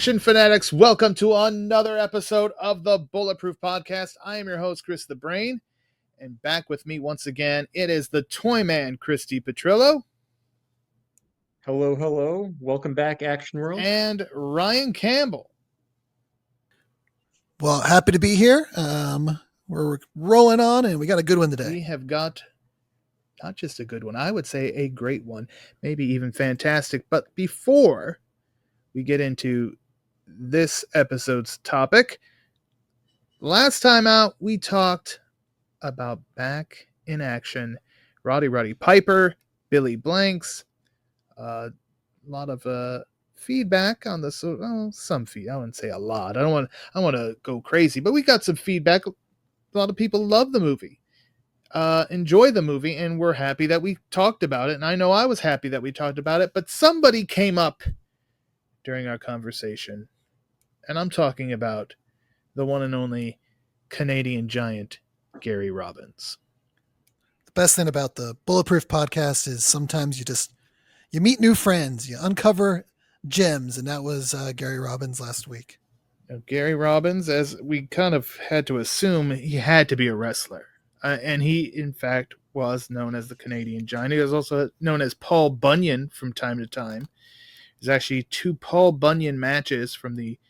Action fanatics, welcome to another episode of the Bulletproof podcast. I am your host, Chris the Brain, and back with me once again, it is the Toyman, Chris DePetrillo. Hello, hello. Welcome back, Action World. And Ryan Campbell. Well, happy to be here. We're rolling on, and we got a good one today. We have got not just a good one, I would say a great one, maybe even fantastic. But before we get into this episode's topic, last time out, we talked about Back in Action, Roddy Piper, Billy Blanks, a lot of feedback on this. Some feed. I wouldn't say a lot. I want to go crazy, but we got some feedback. A lot of people love the movie, enjoy the movie, and we're happy that we talked about it. And I know I was happy that we talked about it, but somebody came up during our conversation, and I'm talking about the one and only Canadian giant, Gary Robbins. The best thing about the Bulletproof podcast is sometimes you meet new friends, you uncover gems, and that was Gary Robbins last week. Now, Gary Robbins, as we kind of had to assume, he had to be a wrestler. And he, in fact, was known as the Canadian giant. He was also known as Paul Bunyan from time to time. There's actually 2 Paul Bunyan matches from the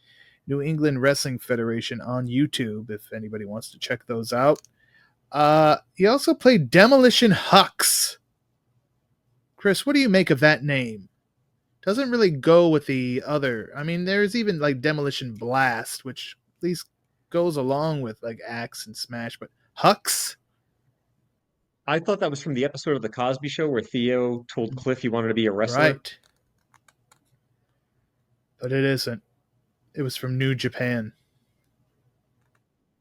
New England Wrestling Federation on YouTube, if anybody wants to check those out. He also played Demolition Hux. Chris, what do you make of that name? Doesn't really go with the other. I mean, there's even like Demolition Blast, which at least goes along with like Axe and Smash, but Hux? I thought that was from the episode of The Cosby Show where Theo told Cliff he wanted to be a wrestler. Right. But it isn't. It was from New Japan.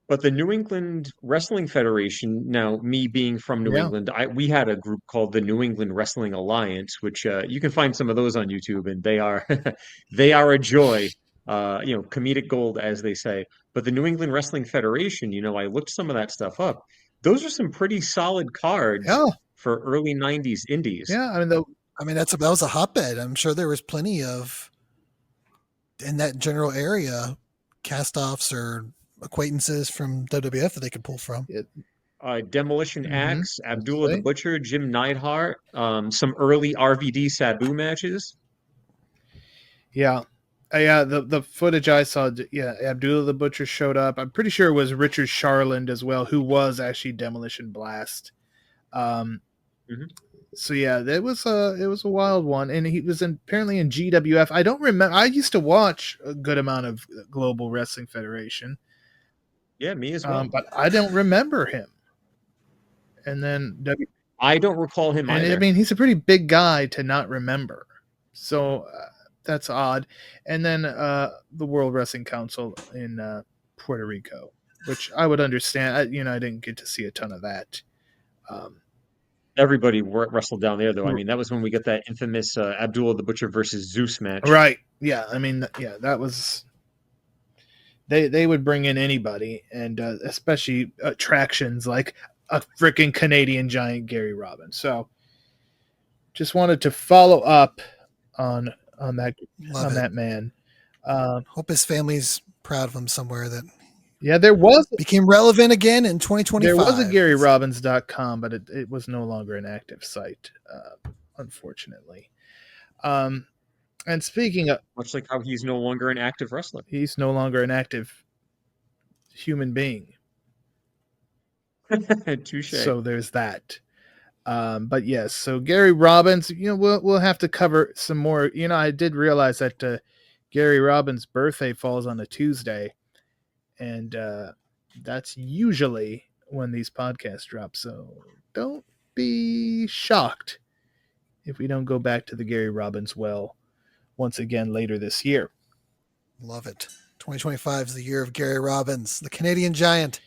But the New England Wrestling Federation, now me being from New England, we had a group called the New England Wrestling Alliance, which you can find some of those on YouTube, and they are they are a joy, comedic gold, as they say. But the New England Wrestling Federation, I looked some of that stuff up. Those are some pretty solid cards for early '90s indies. Yeah, that was a hotbed. I'm sure there was plenty of in that general area cast-offs or acquaintances from WWF that they could pull from. Demolition Axe, Abdullah the Butcher, Jim Neidhart, some early RVD Sabu matches. Yeah. The footage I saw, Abdullah the Butcher showed up. I'm pretty sure it was Richard Sharland as well, who was actually Demolition Blast. So yeah, it was a wild one, and he was apparently in GWF. I don't remember. I used to watch a good amount of Global Wrestling Federation. Yeah, me as well. But I don't remember him. And then I don't recall him either. I mean, he's a pretty big guy to not remember, so that's odd. And then the World Wrestling Council in Puerto Rico, which I would understand. I didn't get to see a ton of that. Everybody wrestled down there, though. I mean, that was when we got that infamous Abdullah the Butcher versus Zeus match. Right. Yeah. I mean, that was. They would bring in anybody, and especially attractions like a freaking Canadian giant, Gary Robbins. So, just wanted to follow up on that man. Hope his family's proud of him somewhere. There became relevant again in 2025. There was a GaryRobbins.com, but it was no longer an active site, unfortunately. And speaking of... Much like how he's no longer an active wrestler. He's no longer an active human being. Touche. So there's that. But yes, so Gary Robbins, we'll have to cover some more. I did realize that Gary Robbins' birthday falls on a Tuesday. And that's usually when these podcasts drop. So don't be shocked if we don't go back to the Gary Robbins well once again later this year. Love it. 2025 is the year of Gary Robbins, the Canadian giant.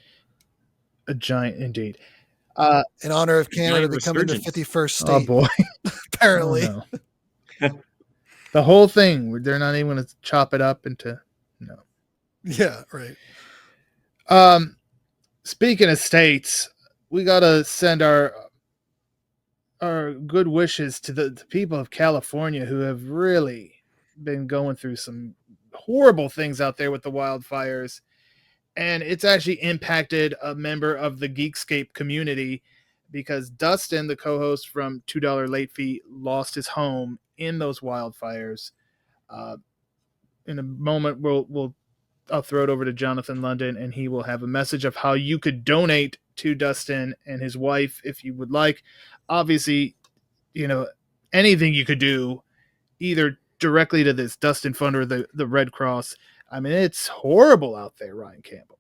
A giant indeed. In honor of Canada becoming the 51st state. Oh, boy. Apparently. Oh, no. The whole thing, they're not even going to chop it up into... No. Yeah, right. Speaking of states, we got to send our good wishes to the people of California who have really been going through some horrible things out there with the wildfires. And it's actually impacted a member of the Geekscape community because Dustin, the co-host from $2 Late Fee, lost his home in those wildfires. In a moment, I'll throw it over to Jonathan London, and he will have a message of how you could donate to Dustin and his wife if you would like. Obviously, anything you could do, either directly to this Dustin Fund or the Red Cross. I mean, it's horrible out there, Ryan Campbell.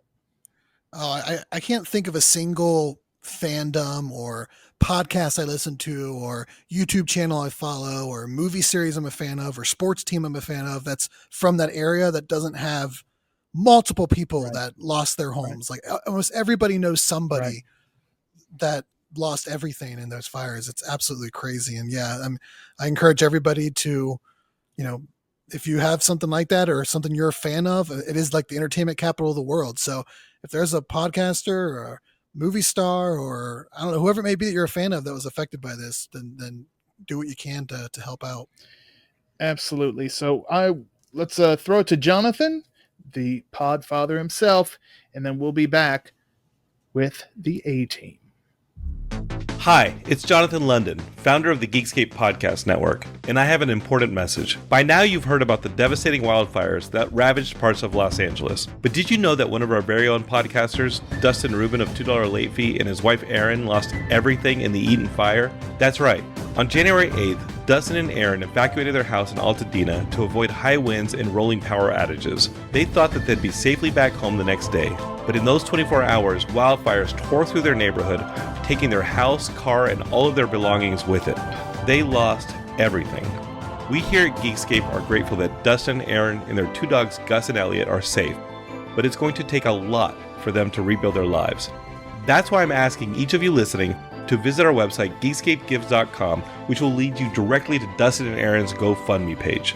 Oh, I can't think of a single fandom or podcast I listen to or YouTube channel I follow or movie series I'm a fan of or sports team I'm a fan of that's from that area that doesn't have multiple people that lost their homes. Like almost everybody knows somebody that lost everything in those fires. It's absolutely crazy. And I encourage everybody to, if you have something like that or something you're a fan of, it is like the entertainment capital of the world. So if there's a podcaster or a movie star or I don't know, whoever it may be that you're a fan of that was affected by this, then do what you can to help out. Absolutely. So let's throw it to Jonathan, the podfather himself, and then we'll be back with the A-Team. Hi, it's Jonathan London, founder of the Geekscape Podcast Network, and I have an important message. By now you've heard about the devastating wildfires that ravaged parts of Los Angeles. But did you know that one of our very own podcasters, Dustin Rubin of $2 Late Fee, and his wife Erin lost everything in the Eaton fire? That's right. On January 8th, Dustin and Erin evacuated their house in Altadena to avoid high winds and rolling power outages. They thought that they'd be safely back home the next day. But in those 24 hours, wildfires tore through their neighborhood, taking their house, car, and all of their belongings with it. They lost everything. We here at Geekscape are grateful that Dustin, Erin, and their two dogs, Gus and Elliot, are safe. But it's going to take a lot for them to rebuild their lives. That's why I'm asking each of you listening to visit our website, geekscapegives.com, which will lead you directly to Dustin and Erin's GoFundMe page.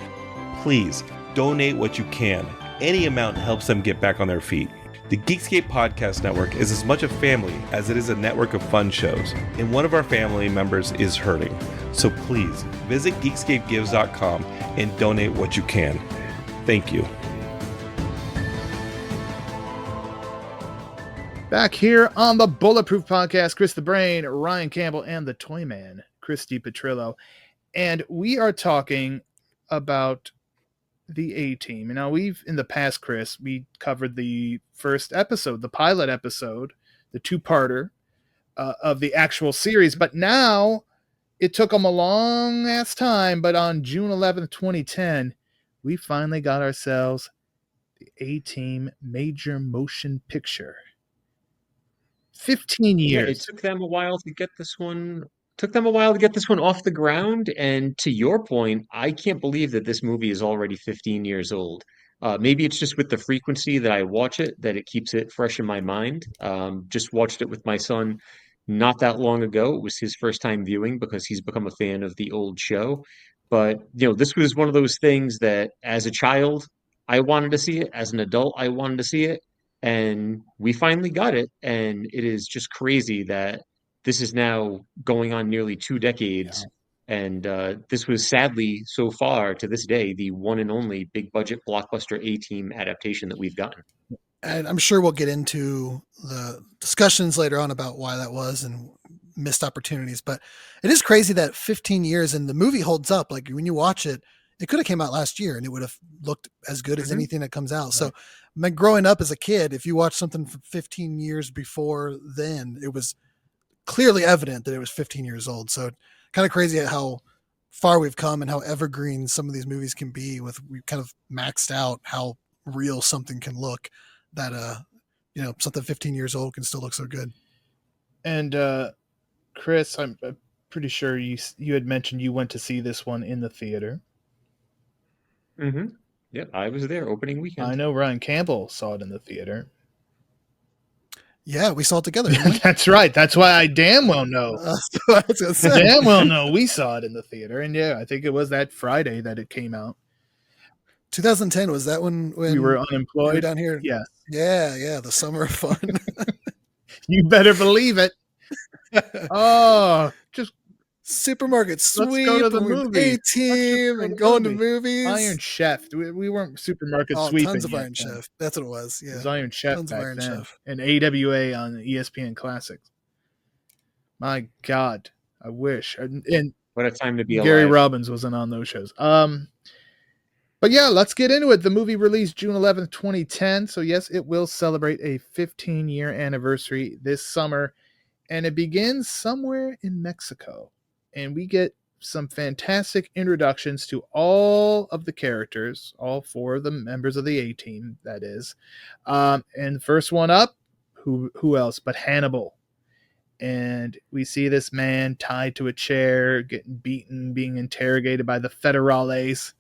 Please, donate what you can. Any amount helps them get back on their feet. The Geekscape Podcast Network is as much a family as it is a network of fun shows, and one of our family members is hurting. So please, visit geekscapegives.com and donate what you can. Thank you. Back here on the Bulletproof Podcast, Chris the Brain, Ryan Campbell, and the Toyman, Chris DePetrillo. And we are talking about the A-Team. Now, in the past, Chris, we covered the first episode, the pilot episode, the two-parter of the actual series. But now, it took them a long-ass time, but on June 11th, 2010, we finally got ourselves the A-Team major motion picture. 15 years. Yeah, it took them a while to get this one. Took them a while to get this one off the ground. And to your point, I can't believe that this movie is already 15 years old. Maybe it's just with the frequency that I watch it that it keeps it fresh in my mind. Just watched it with my son not that long ago. It was his first time viewing because he's become a fan of the old show. But this was one of those things that as a child, I wanted to see it. As an adult, I wanted to see it. And we finally got it. And it is just crazy that this is now going on nearly 2 decades. Yeah. And this was sadly, so far to this day, the one and only big budget blockbuster A-Team adaptation that we've gotten. And I'm sure we'll get into the discussions later on about why that was and missed opportunities. But it is crazy that 15 years and the movie holds up. Like when you watch it, it could have came out last year and it would have looked as good as anything that comes out. Right. So growing up as a kid, if you watch something from 15 years before then, it was clearly evident that it was 15 years old. So kind of crazy at how far we've come and how evergreen some of these movies can be. We've kind of maxed out how real something can look that, something 15 years old can still look so good. And Chris, I'm pretty sure you had mentioned you went to see this one in the theater. Mm-hmm. Yeah, I was there opening weekend. I know Ryan Campbell saw it in the theater. Yeah, we saw it together. That's right. That's why I damn well know. I was gonna say. Damn well know we saw it in the theater. And yeah, I think it was that Friday that it came out. 2010, was that when we were unemployed? We were down here? Yes. Yeah, the summer of fun. You better believe it. Oh, just supermarket Let's go to sweep the and we're movies. A-team and going to movies. Iron Chef. We weren't supermarket Oh, sweeping tons of yet Iron then. Chef. That's what it was. It Yeah. was Iron Chef Tons of back Iron then. Chef. And AWA on ESPN Classics. My God, I wish. And What a time to be Gary alive. Robbins wasn't on those shows. But yeah, let's get into it. The movie released June 11th, 2010. So yes, it will celebrate a 15-year anniversary this summer. And it begins somewhere in Mexico. And we get some fantastic introductions to all of the characters, all 4 of the members of the A-Team, that is. And the first one up, who else but Hannibal. And we see this man tied to a chair, getting beaten, being interrogated by the federales.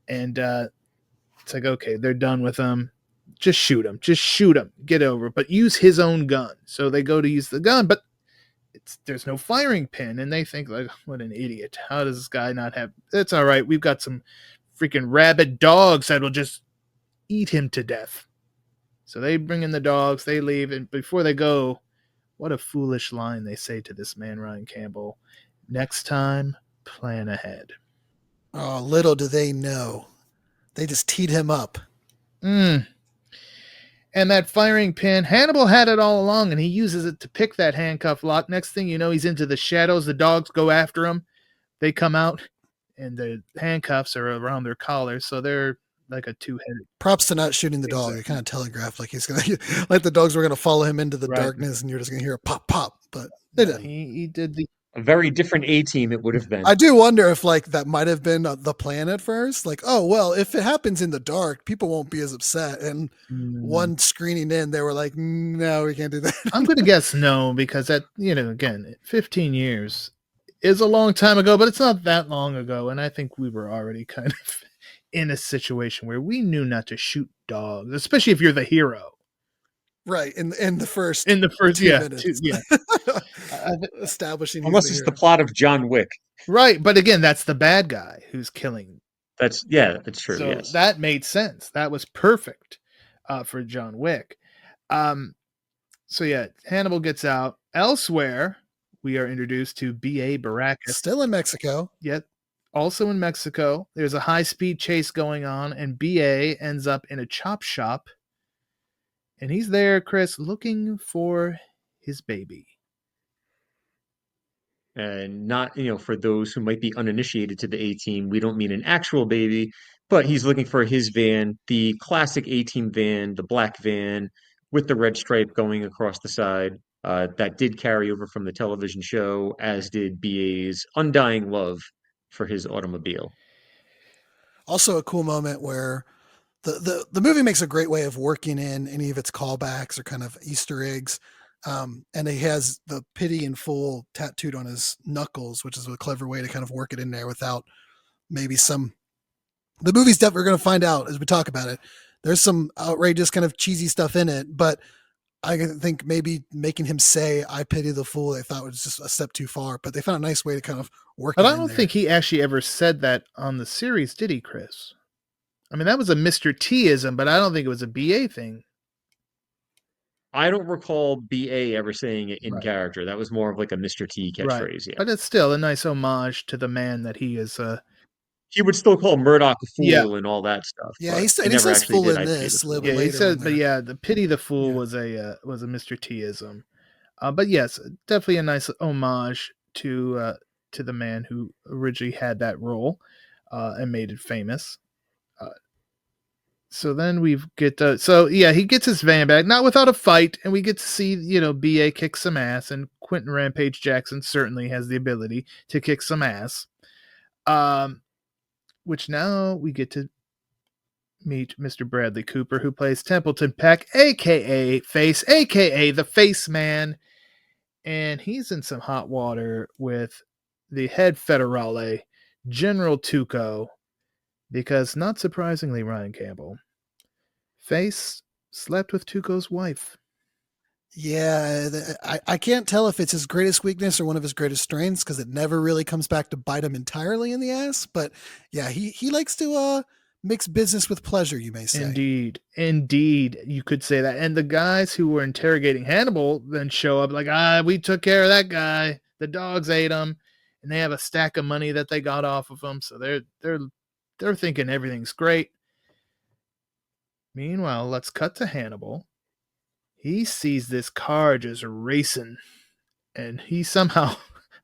And it's like, okay, they're done with him. Just shoot him. Just shoot him. Get over it. But use his own gun. So they go to use the gun, but there's no firing pin. And they think, like, what an idiot. How does this guy not have... It's all right. We've got some freaking rabid dogs that will just eat him to death. So they bring in the dogs. They leave. And before they go, what a foolish line they say to this man, Ryan Campbell. Next time, plan ahead. Oh, little do they know. They just teed him up. And that firing pin, Hannibal had it all along, and he uses it to pick that handcuff lock. Next thing you know, he's into the shadows. The dogs go after him. They come out, and the handcuffs are around their collars, so they're like a two-headed. Props to not shooting the dog. It kind of telegraphed like he's gonna, like the dogs were gonna follow him into the darkness, and you're just gonna hear a pop, pop. But they didn't. He did the... A very different A-Team it would have been. I do wonder if like that might have been the plan at first. Like, oh well, if it happens in the dark, people won't be as upset. And one screening in, they were like, no, we can't do that. I'm going to guess no, because that, again, 15 years is a long time ago, but it's not that long ago. And I think we were already kind of in a situation where we knew not to shoot dogs, especially if you're the hero. Right. In the first 2 minutes. Establishing. Unless it's the plot of John Wick. Right. But again, that's the bad guy who's killing. That's true. So yes. That made sense. That was perfect for John Wick. So yeah, Hannibal gets out. Elsewhere, we are introduced to B.A. Baracus. Still in Mexico. Yet also in Mexico. There's a high-speed chase going on, and B.A. ends up in a chop shop. And he's there, Chris, looking for his baby. And not, for those who might be uninitiated to the A-Team, we don't mean an actual baby, but he's looking for his van, the classic A-Team van, the black van with the red stripe going across the side. That did carry over from the television show, as did BA's undying love for his automobile. Also a cool moment where the movie makes a great way of working in any of its callbacks or kind of Easter eggs. And he has the pity in full tattooed on his knuckles, which is a clever way to kind of work it in there without maybe the movie stuff we're going to find out as we talk about it. There's some outrageous kind of cheesy stuff in it, but I think maybe making him say, I pity the fool, they thought was just a step too far, but they found a nice way to kind of work it in. But I don't think he actually ever said that on the series, did he, Chris? I mean, that was a Mr. T-ism, but I don't think it was a BA thing. I don't recall BA ever saying it in character. That was more of like a Mr. T catchphrase. Right. Yeah. But it's still a nice homage to the man that he is. He would still call Murdoch a fool and all that stuff. Yeah, he says fool in this. Yeah, he said, but yeah, the pity the fool was a Mr. T-ism. But yes, definitely a nice homage to the man who originally had that role and made it famous. So then he gets his van back, not without a fight, and we get to see, B.A. kick some ass, and Quentin Rampage Jackson certainly has the ability to kick some ass. Which now we get to meet Mr. Bradley Cooper, who plays Templeton Peck, a.k.a. Face, a.k.a. the Face Man, and he's in some hot water with the head federale, General Tuco, because, not surprisingly, Ryan Campbell, Face slept with Tuco's wife. Yeah, I can't tell if it's his greatest weakness or one of his greatest strengths, because it never really comes back to bite him entirely in the ass. But yeah, he likes to mix business with pleasure, you may say. Indeed, you could say that. And the guys who were interrogating Hannibal then show up like, we took care of that guy. The dogs ate him. and they have a stack of money that they got off of them, so they're thinking everything's great. Meanwhile, let's cut to Hannibal. He sees this car just racing, and he somehow,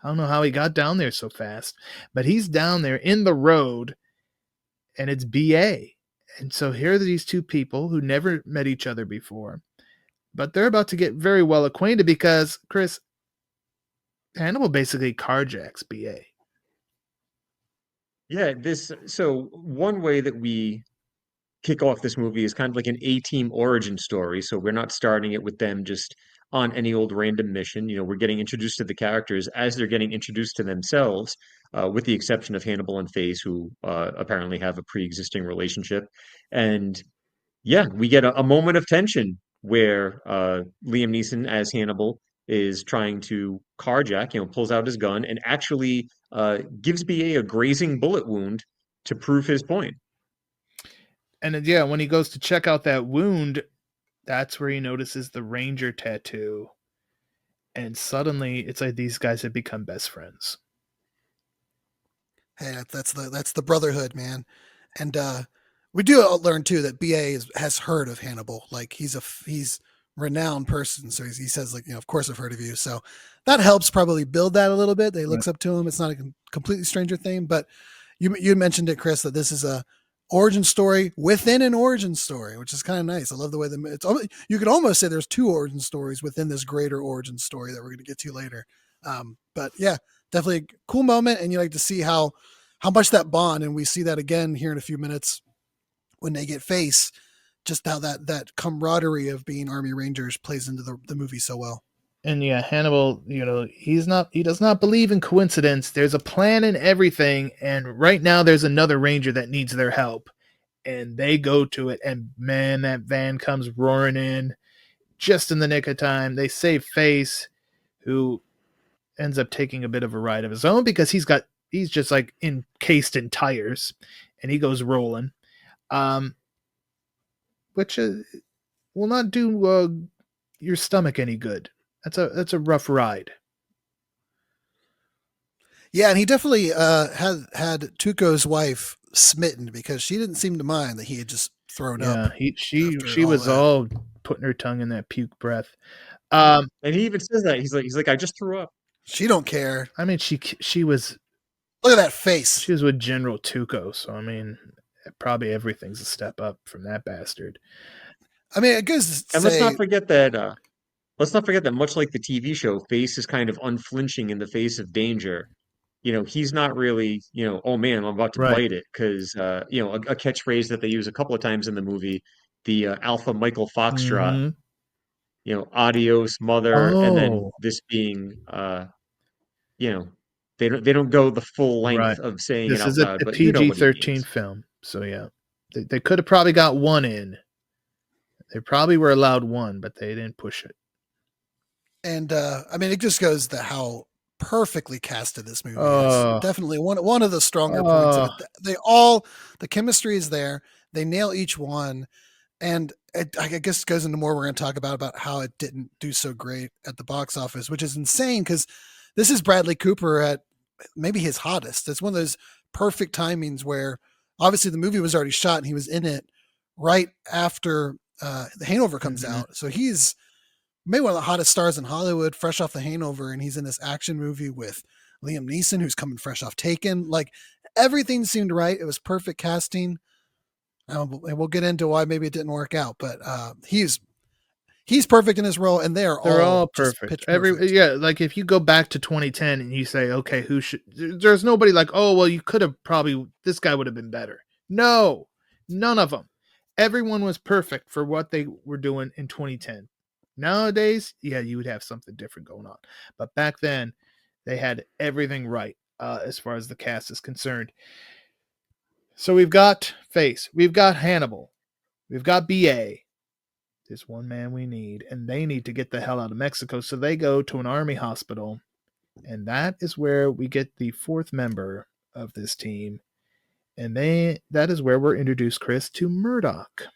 I don't know how he got down there so fast, but he's down there in the road, and it's BA. And so here are these two people who never met each other before, but they're about to get very well acquainted because, Chris, Hannibal basically carjacks BA. Yeah, so one way that we kick off this movie is kind of like an A-team origin story. So we're not starting it with them just on any old random mission. We're getting introduced to the characters as they're getting introduced to themselves, with the exception of Hannibal and Face, who apparently have a pre-existing relationship. And yeah, we get a moment of tension where Liam Neeson as Hannibal is trying to carjack, pulls out his gun and actually gives BA a grazing bullet wound to prove his point. And then, yeah, when he goes to check out that wound, that's where he notices the Ranger tattoo. And suddenly it's like these guys have become best friends. Hey, that's the brotherhood, man. And we do learn too that BA has heard of Hannibal. Like he's renowned person, so he says like, of course I've heard of you. So that helps probably build that a little bit. They looks up to him. It's not a completely stranger thing, but you mentioned it, Chris, that this is a origin story within an origin story, which is kind of nice. I love the way you could almost say there's two origin stories within this greater origin story that we're going to get to later. But yeah, definitely a cool moment. And you like to see how much that bond, and we see that again here in a few minutes when they get Face, just how that camaraderie of being Army Rangers plays into the movie so well. And yeah, Hannibal, he does not believe in coincidence. There's a plan in everything. And right now there's another Ranger that needs their help. And they go to it. And man, that van comes roaring in just in the nick of time. They save Face, who ends up taking a bit of a ride of his own because he's just like encased in tires, and he goes rolling. Which will not do your stomach any good. That's a rough ride. Yeah, and he definitely had Tuco's wife smitten because she didn't seem to mind that he had just thrown up. She was all putting her tongue in that puke breath. And he even says that he's like I just threw up. She don't care. I mean, she was. Look at that face. She was with General Tuco, so I mean, probably everything's a step up from that bastard. I mean, it goes to and let's not forget that. Let's not forget that much like the TV show, Face is kind of unflinching in the face of danger. He's not really, oh man, I'm about to bite it. Because, a catchphrase that they use a couple of times in the movie, the Alpha Michael Foxtrot, adios, mother. And then this being, they don't go the full length of saying it out loud. This is a PG-13 film. So yeah, they could have probably got one in. They probably were allowed one, but they didn't push it. And I mean, it just goes to how perfectly casted this movie is. Definitely one of the stronger points of it. The chemistry is there. They nail each one, and I guess it goes into more we're going to talk about how it didn't do so great at the box office, which is insane because this is Bradley Cooper at maybe his hottest. It's one of those perfect timings where obviously the movie was already shot and he was in it right after The Hangover comes out. So he's maybe one of the hottest stars in Hollywood, fresh off The Hangover, and he's in this action movie with Liam Neeson, who's coming fresh off Taken. Like, everything seemed right. It was perfect casting. And we'll get into why maybe it didn't work out, but he's perfect in his role, and they're all perfect. Like if you go back to 2010 and you say, okay, there's nobody like, oh, well, you could have this guy would have been better. No, none of them. Everyone was perfect for what they were doing in 2010. Nowadays, yeah, you would have something different going on. But back then, they had everything right as far as the cast is concerned. So we've got Face. We've got Hannibal. We've got BA. There's one man we need, and they need to get the hell out of Mexico. So they go to an army hospital, and that is where we get the fourth member of this team. And that is where we're introduced, Chris, to Murdoch.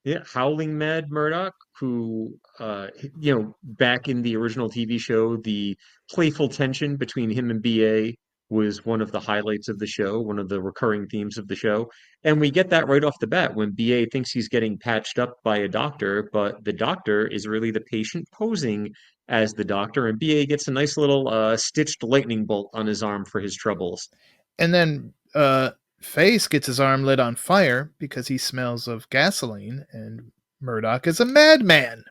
Yeah, Howling Mad Murdoch, who, back in the original TV show, the playful tension between him and BA was one of the highlights of the show, one of the recurring themes of the show. And we get that right off the bat when BA thinks he's getting patched up by a doctor, but the doctor is really the patient posing as the doctor, and BA gets a nice little stitched lightning bolt on his arm for his troubles. And then Face gets his arm lit on fire because he smells of gasoline, and Murdoch is a madman.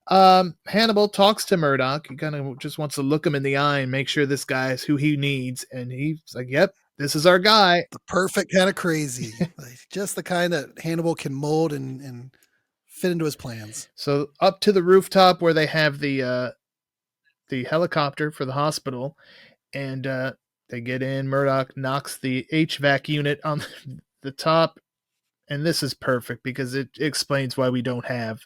Hannibal talks to Murdoch. He kind of just wants to look him in the eye and make sure this guy is who he needs. And he's like, yep, this is our guy. The perfect kind of crazy. Like, just the kind that Hannibal can mold and fit into his plans. So up to the rooftop where they have the helicopter for the hospital, and they get in. Murdoch knocks the HVAC unit on the top, and this is perfect because it explains why we don't have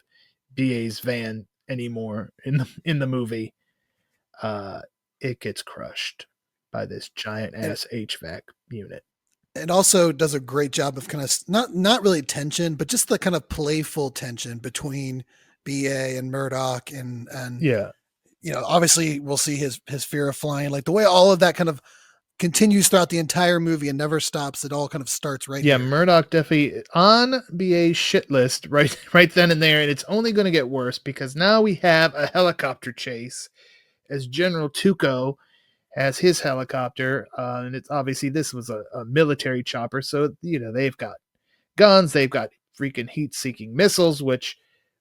BA's van anymore in the movie. It gets crushed by this giant ass HVAC unit. It also does a great job of kind of not really tension, but just the kind of playful tension between BA and Murdoch, and yeah, obviously we'll see his fear of flying, like the way all of that kind of continues throughout the entire movie and never stops. It all kind of starts right here. Murdoch definitely on BA's shit list right then and there, and it's only going to get worse because now we have a helicopter chase as General Tuco has his helicopter, and it's obviously this was a military chopper, so they've got guns, they've got freaking heat-seeking missiles, which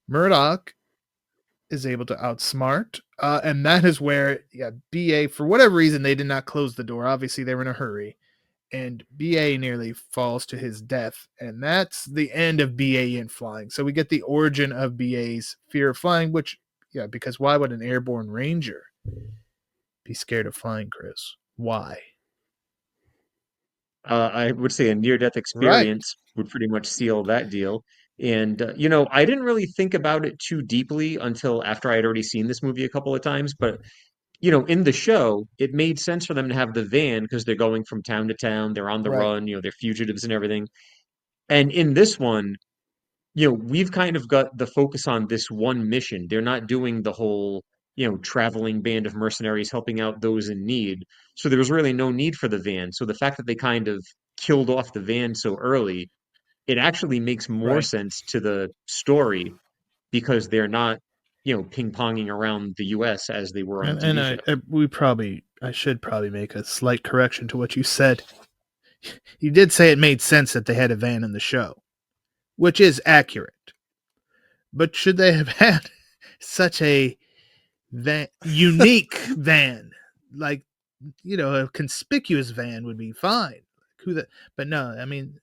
Murdoch is able to outsmart, and that is where BA, for whatever reason, they did not close the door. Obviously they were in a hurry, and BA nearly falls to his death, and that's the end of BA in flying. So we get the origin of BA's fear of flying, which because why would an airborne ranger be scared of flying, Chris? Why? I would say a near-death experience would pretty much seal that deal. And, I didn't really think about it too deeply until after I had already seen this movie a couple of times. But, in the show, it made sense for them to have the van because they're going from town to town. They're on the run, they're fugitives and everything. And in this one, we've kind of got the focus on this one mission. They're not doing the whole, traveling band of mercenaries helping out those in need. So there was really no need for the van. So the fact that they kind of killed off the van so early, it actually makes more sense to the story because they're not, ping-ponging around the U.S. as they were on the TV show. I should probably make a slight correction to what you said. You did say it made sense that they had a van in the show, which is accurate. But should they have had such a unique van? Like, a conspicuous van would be fine. But no, I mean,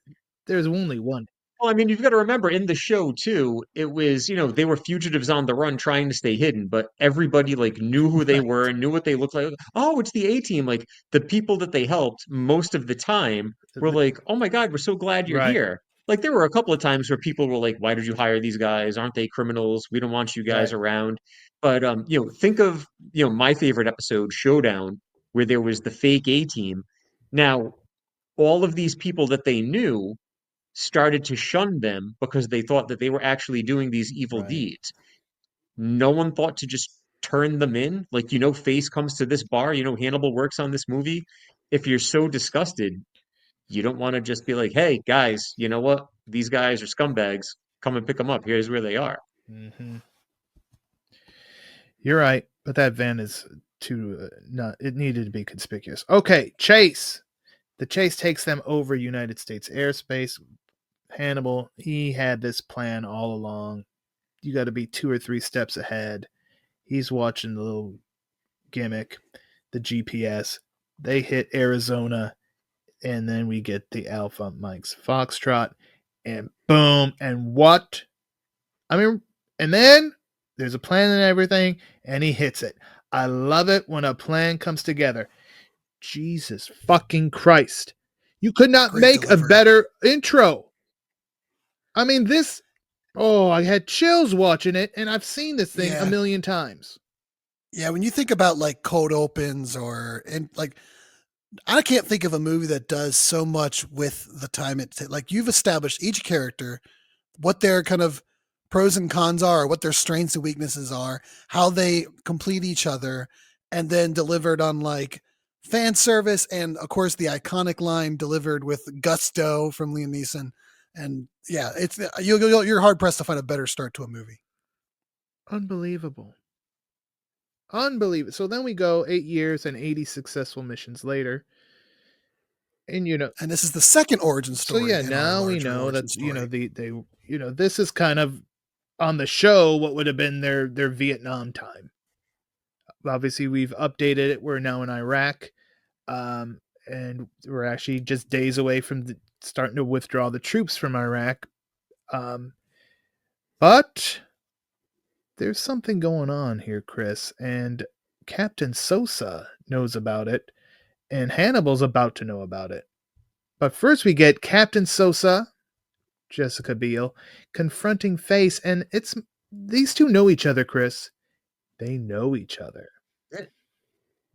there's only one. Well, I mean, you've got to remember in the show too, it was, they were fugitives on the run trying to stay hidden, but everybody knew who they were and knew what they looked like. Oh, it's the A-team. Like the people that they helped most of the time were like, oh my God, we're so glad you're here. Like there were a couple of times where people were like, why did you hire these guys? Aren't they criminals? We don't want you guys around. But, think of, my favorite episode, Showdown, where there was the fake A-team. Now, all of these people that they knew started to shun them because they thought that they were actually doing these evil deeds. No one thought to just turn them in. Like, Face comes to this bar, Hannibal works on this movie. If you're so disgusted, you don't want to just be like, hey, guys, you know what? These guys are scumbags. Come and pick them up. Here's where they are. Mm-hmm. You're right, but that van is too it needed to be conspicuous. Okay, chase. The chase takes them over United States airspace. Hannibal, he had this plan all along. You got to be 2 or 3 steps ahead. He's watching the little gimmick, the GPS. They hit Arizona, and then we get the Alpha Mike's Foxtrot, and boom, and what? I mean, and then there's a plan and everything, and he hits it. I love it when a plan comes together. Jesus fucking Christ. You could not make a better intro. I mean, I had chills watching it, and I've seen this thing a million times. Yeah, when you think about cold opens I can't think of a movie that does so much with the time it you've established each character what their kind of pros and cons are, what their strengths and weaknesses are, how they complete each other, and then delivered on like fan service and of course the iconic line delivered with gusto from Liam Neeson. And yeah, it's you're hard pressed to find a better start to a movie. Unbelievable. Unbelievable. So then we go 8 years and 80 successful missions later. And and this is the second origin story. So yeah, now we know that this is kind of on the show what would have been their Vietnam time. Obviously, we've updated it. We're now in Iraq, and we're actually just days away from starting to withdraw the troops from Iraq. But there's something going on here, Chris, and Captain Sosa knows about it, and Hannibal's about to know about it. But first we get Captain Sosa, Jessica Biel, confronting Face, and these two know each other, Chris. They know each other.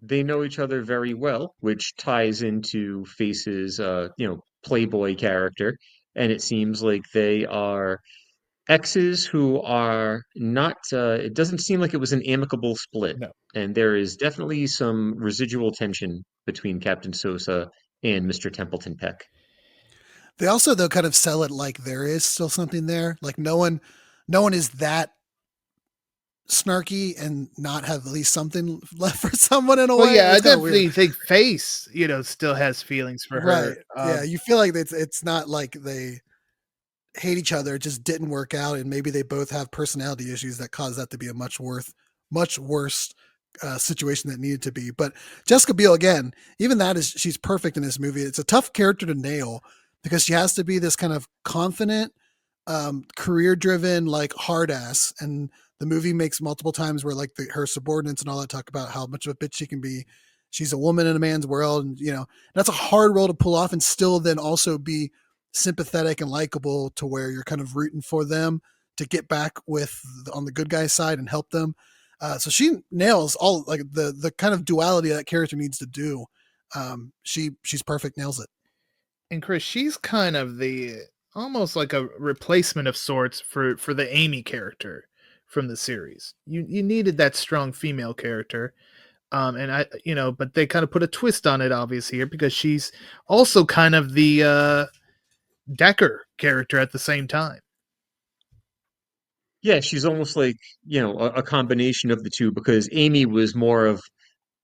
They know each other very well, which ties into Face's Playboy character. And it seems like they are exes who are not it doesn't seem like it was an amicable split. No. And there is definitely some residual tension between Captain Sosa and Mr. Templeton Peck. They also though kind of sell it like there is still something there. Like no one is that snarky and not have at least something left for someone in a way. Yeah, I definitely think Face, still has feelings for her. Right. Yeah, you feel like it's not like they hate each other. It just didn't work out, and maybe they both have personality issues that cause that to be a much worse situation that needed to be. But Jessica Biel, again, even she's perfect in this movie. It's a tough character to nail because she has to be this kind of confident, career-driven, like hard ass. And the movie makes multiple times where like her subordinates and all that talk about how much of a bitch she can be. She's a woman in a man's world, and that's a hard role to pull off, and still then also be sympathetic and likable to where you're kind of rooting for them to get back on the good guy's side and help them. So she nails all like the kind of duality that character needs to do. She's perfect, nails it. And Chris, she's kind of almost like a replacement of sorts for the Amy character from the series. You needed that strong female character. But they kind of put a twist on it obviously here because she's also kind of the Decker character at the same time. Yeah, she's almost like, a combination of the two because Amy was more of,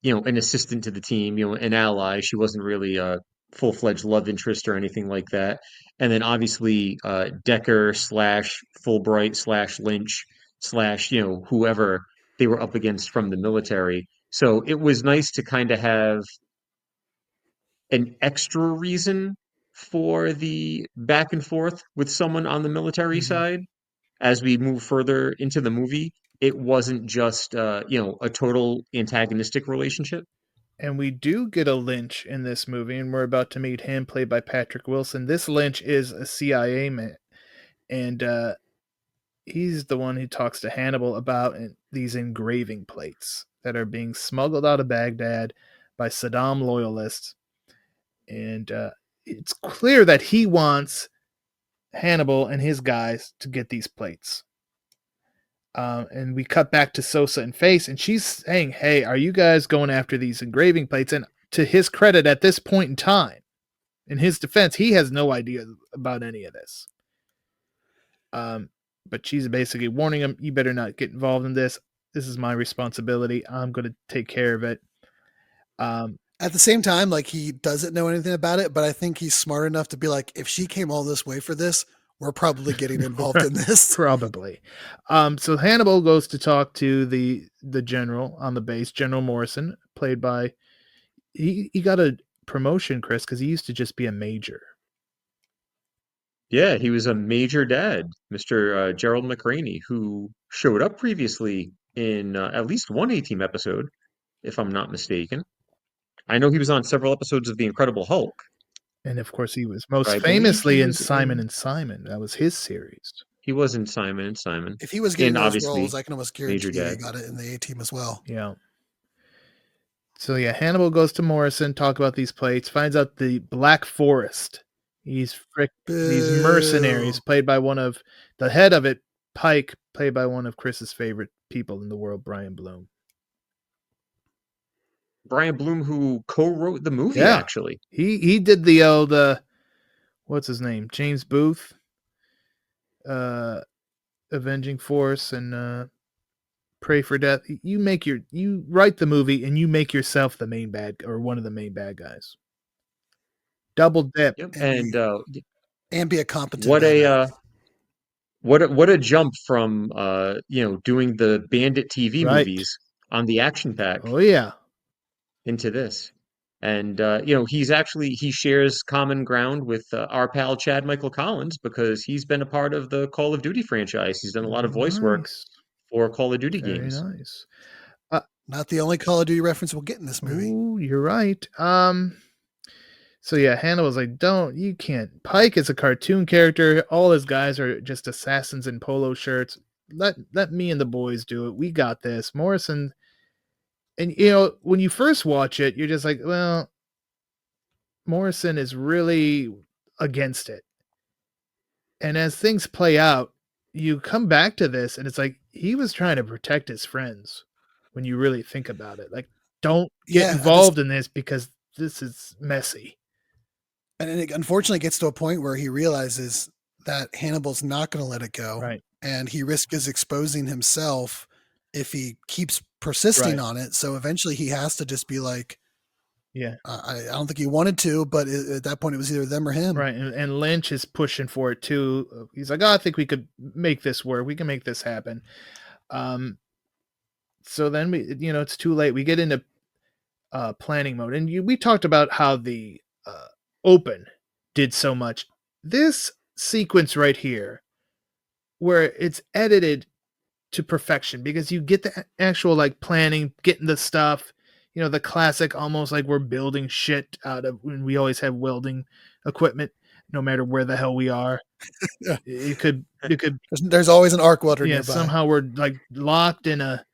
an assistant to the team, an ally. She wasn't really a full-fledged love interest or anything like that. And then obviously Decker / Fulbright / Lynch / whoever they were up against from the military. So it was nice to kind of have an extra reason for the back and forth with someone on the military side. As we move further into the movie, it wasn't just a total antagonistic relationship. And we do get a Lynch in this movie, and we're about to meet him, played by Patrick Wilson. This Lynch is a CIA man, and he's the one who talks to Hannibal about these engraving plates that are being smuggled out of Baghdad by Saddam loyalists. And it's clear that he wants Hannibal and his guys to get these plates. And we cut back to Sosa and Face, and she's saying, hey, are you guys going after these engraving plates? And to his credit, at this point in time, in his defense, he has no idea about any of this. But she's basically warning him, you better not get involved in this. This is my responsibility. I'm going to take care of it. At the same time, like he doesn't know anything about it, but I think he's smart enough to be like, if she came all this way for this, we're probably getting involved in this. Probably. So Hannibal goes to talk to the general on the base, General Morrison, played by, he got a promotion, Chris, because he used to just be a major. Yeah, he was a major dad, Mr. Gerald McRaney, who showed up previously in at least one A-Team episode, if I'm not mistaken. I know he was on several episodes of The Incredible Hulk. And of course, he was most famously in Simon and Simon. That was his series. He was in Simon and Simon. If he was getting those roles, I can almost guarantee he got it in the A-Team as well. Yeah. So yeah, Hannibal goes to Morrison, talk about these plates, finds out the Black Forest These mercenaries played by one of the head of it, Pike, played by one of Chris's favorite people in the world, Brian Bloom. Brian Bloom, who co-wrote the movie, Yeah. actually. He did the old what's his name? James Booth. Avenging Force and Pray for Death. You write the movie and you make yourself the main bad or one of the main bad guys. Double dip. Yep. And be a competent what badass. what a jump from doing the Bandit TV Right. movies on the action pack Oh yeah. into this. And he shares common ground with our pal Chad Michael Collins because he's been a part of the Call of Duty franchise. He's done a lot of voice work for Call of Duty games. Very nice. Not the only Call of Duty reference we'll get in this movie. Oh, you're right. So yeah, Hannibal's like, you can't. Pike is a cartoon character. All his guys are just assassins in polo shirts. Let me and the boys do it. We got this. Morrison. And, when you first watch it, you're just like, well, Morrison is really against it. And as things play out, you come back to this, and it's like he was trying to protect his friends when you really think about it. Like, don't get involved in this because this is messy. And it unfortunately gets to a point where he realizes that Hannibal's not going to let it go. Right. And he risks exposing himself if he keeps persisting on it. So eventually he has to just be like, yeah, I don't think he wanted to, but at that point it was either them or him. Right. And Lynch is pushing for it too. He's like, I think we could make this work. We can make this happen. So then it's too late. We get into planning mode. And we talked about how the open did so much. This sequence right here, where it's edited to perfection because you get the actual planning, getting the stuff, the classic, almost like we're building shit out of when we always have welding equipment, no matter where the hell we are. You could, there's always an arc welder nearby. Somehow we're locked in a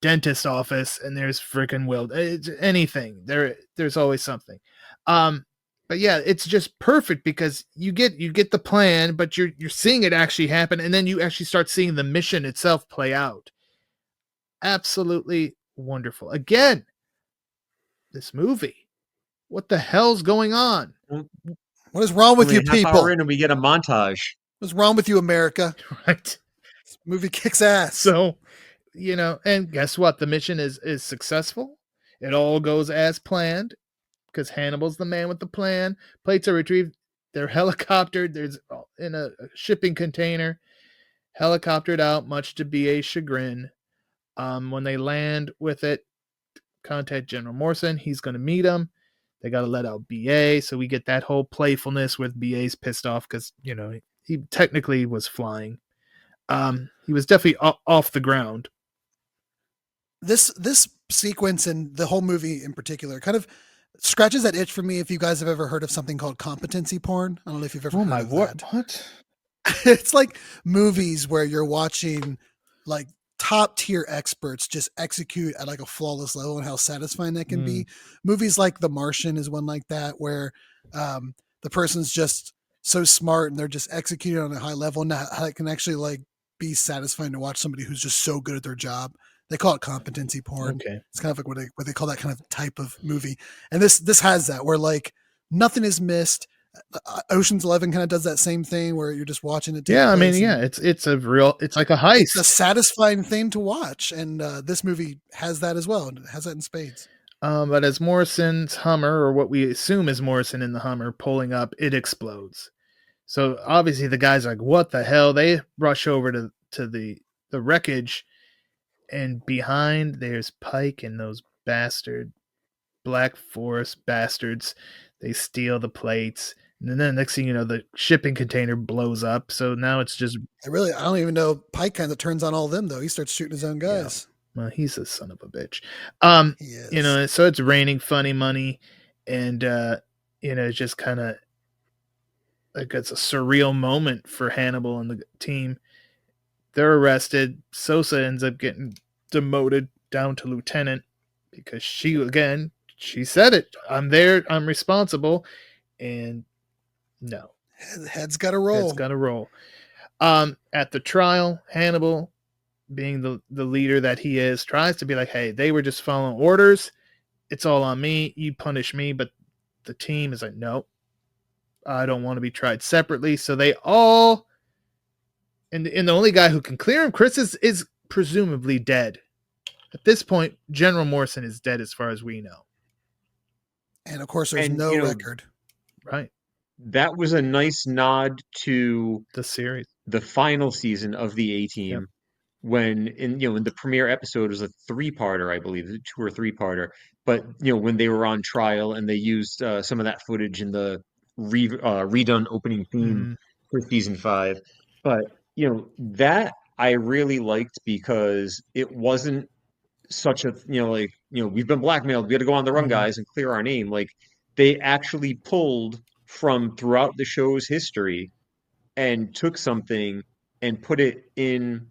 dentist office and there's freaking weld. It's anything there's always something. But yeah, it's just perfect because you get the plan, but you're seeing it actually happen, and then you actually start seeing the mission itself play out. Absolutely wonderful. Again, this movie. What the hell's going on? What is wrong with you people? Half hour in and we get a montage. What's wrong with you, America? Right. This movie kicks ass. So, and guess what? The mission is successful. It all goes as planned. Because Hannibal's the man with the plan. Plates are retrieved. They're helicoptered. There's in a shipping container. Helicoptered out, much to BA's chagrin. When they land with it, contact General Morrison. He's going to meet them. They got to let out BA. So we get that whole playfulness with BA's pissed off because, he technically was flying. He was definitely off the ground. This sequence and the whole movie in particular kind of scratches that itch for me. If you guys have ever heard of something called competency porn, I don't know if you've ever heard of that. What? It's like movies where you're watching top tier experts just execute at a flawless level and how satisfying that can be. Movies like The Martian is one like that, where the person's just so smart and they're just executing on a high level, and how it can actually be satisfying to watch somebody who's just so good at their job. They call it competency porn. Okay. It's kind of what they call that kind of type of movie. And this has that where nothing is missed. Ocean's 11 kind of does that same thing where you're just watching it. Yeah. I mean, it's like a heist. It's a satisfying thing to watch. And this movie has that as well. And it has that in spades. But as Morrison's Hummer, or what we assume is Morrison in the Hummer, pulling up, it explodes. So obviously the guys are like, what the hell? They rush over to the wreckage. And behind there's Pike and those bastard Black Forest bastards. They steal the plates. And then the next thing you know, the shipping container blows up. So now it's just... I don't even know. Pike kind of turns on all of them, though. He starts shooting his own guys. Yeah. Well, he's a son of a bitch. He is. So it's raining funny money. And, it's just kind of it's a surreal moment for Hannibal and the team. They're arrested. Sosa ends up getting demoted down to lieutenant because she said it. I'm there. I'm responsible. And No. Head's got to roll. It's got to roll. At the trial, Hannibal, being the leader that he is, tries to be like, hey, they were just following orders. It's all on me. You punish me. But the team is like, no, I don't want to be tried separately. So they all, and the only guy who can clear him, Chris, is presumably dead. At this point, General Morrison is dead as far as we know. And of course, there's no record. Right. That was a nice nod to the series, the final season of the A-Team. Yep. When in the premiere episode, was a 3-parter, I believe, 2 or 3-parter. But when they were on trial and they used some of that footage in the redone opening theme for season 5. But that I really liked because it wasn't such a we've been blackmailed, we got to go on the run, guys, and clear our name. Like, they actually pulled from throughout the show's history and took something and put it in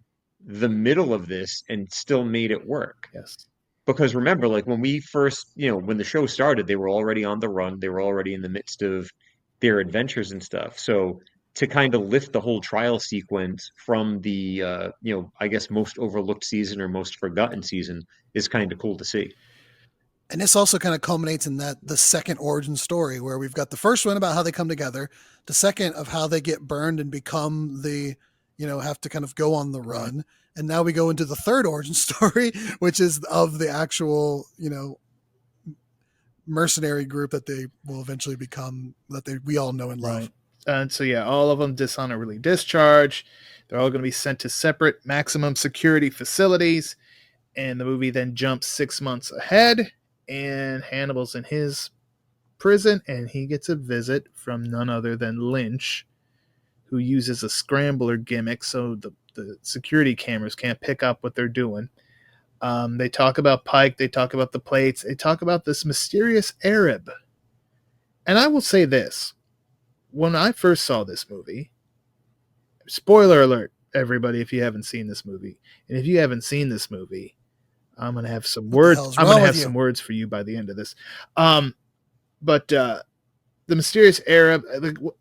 the middle of this and still made it work. Yes. Because remember, like, when we first, when the show started, they were already on the run. They were already in the midst of their adventures and stuff. So to kind of lift the whole trial sequence from the, I guess most overlooked season or most forgotten season is kind of cool to see. And this also kind of culminates in the second origin story, where we've got the first one about how they come together, the second of how they get burned and become have to kind of go on the run. And now we go into the third origin story, which is of the actual, mercenary group that they will eventually become, we all know and love. Right. And so, all of them dishonorably discharged. They're all going to be sent to separate maximum security facilities. And the movie then jumps 6 months ahead. And Hannibal's in his prison, and he gets a visit from none other than Lynch, who uses a scrambler gimmick so the security cameras can't pick up what they're doing. They talk about Pike, they talk about the plates, they talk about this mysterious Arab. And I will say this. When I first saw this movie, spoiler alert, everybody, if you haven't seen this movie, and if you haven't seen this movie, I'm going to have some words. I'm going to have some words for you by the end of this. But the mysterious Arab,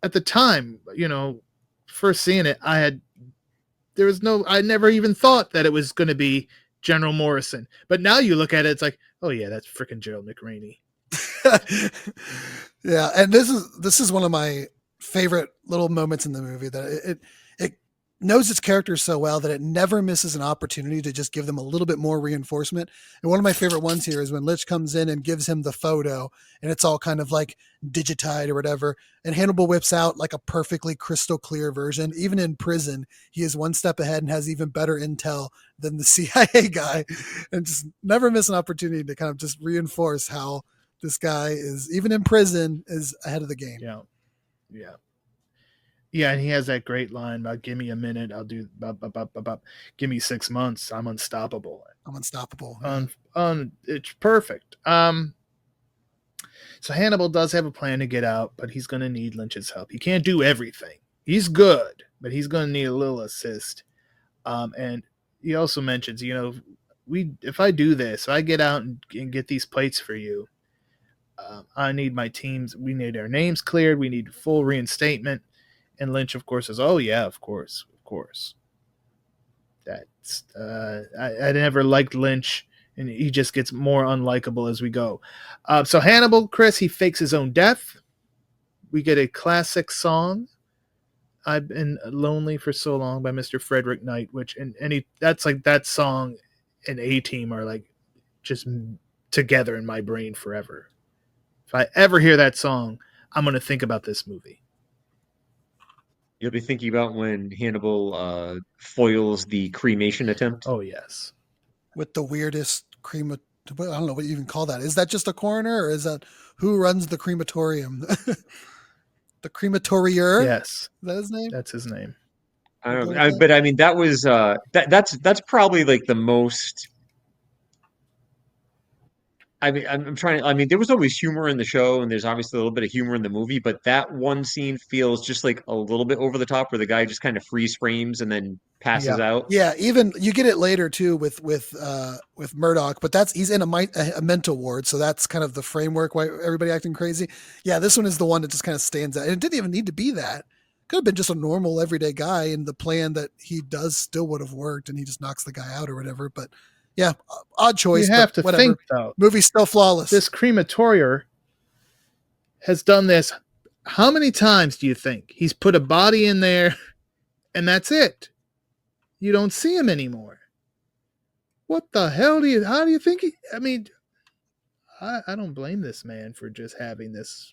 at the time, first seeing it, I never even thought that it was going to be General Morrison. But now you look at it, it's like, oh yeah, that's freaking Gerald McRaney. Yeah. And this is one of my favorite little moments in the movie, that it knows its characters so well that it never misses an opportunity to just give them a little bit more reinforcement. And one of my favorite ones here is when Lynch comes in and gives him the photo, and it's all kind of like digitized or whatever. And Hannibal whips out like a perfectly crystal clear version. Even in prison, he is one step ahead and has even better intel than the CIA guy, and just never miss an opportunity to kind of just reinforce how this guy is, even in prison, is ahead of the game. Yeah. Yeah. Yeah, and he has that great line about, give me a minute, I'll do, give me 6 months, I'm unstoppable. I'm unstoppable. It's perfect. So Hannibal does have a plan to get out, but he's going to need Lynch's help. He can't do everything. He's good, but he's going to need a little assist. And he also mentions, if I do this, if I get out and get these plates for you, I need my teams, we need our names cleared, we need full reinstatement. And Lynch, of course, says, oh, yeah, of course. That's I never liked Lynch, and he just gets more unlikable as we go. So Hannibal, Chris, he fakes his own death. We get a classic song, I've Been Lonely for So Long, by Mr. Frederick Knight, that's like that song and A-Team are like just together in my brain forever. If I ever hear that song, I'm going to think about this movie. You'll be thinking about when Hannibal foils the cremation attempt. Oh, yes. With the weirdest I don't know what you even call that. Is that just a coroner, or is that who runs the crematorium? The crematorier? Yes. Is that his name? That's his name. I don't know, but I mean, that was that's probably like the most I mean, I'm trying. I mean, there was always humor in the show, and there's obviously a little bit of humor in the movie, but that one scene feels just like a little bit over the top, where the guy just kind of freeze frames and then passes Yeah. out. Yeah, even you get it later too with Murdoch, but he's in a mental ward, so that's kind of the framework why everybody acting crazy. Yeah, this one is the one that just kind of stands out. And it didn't even need to be that. Could have been just a normal everyday guy, and the plan that he does still would have worked, and he just knocks the guy out or whatever. But yeah, odd choice. You have to but whatever. think though. Movie's still flawless. This crematorier has done this. How many times do you think he's put a body in there, and that's it? You don't see him anymore. What the hell how do you think I mean, I don't blame this man for just having this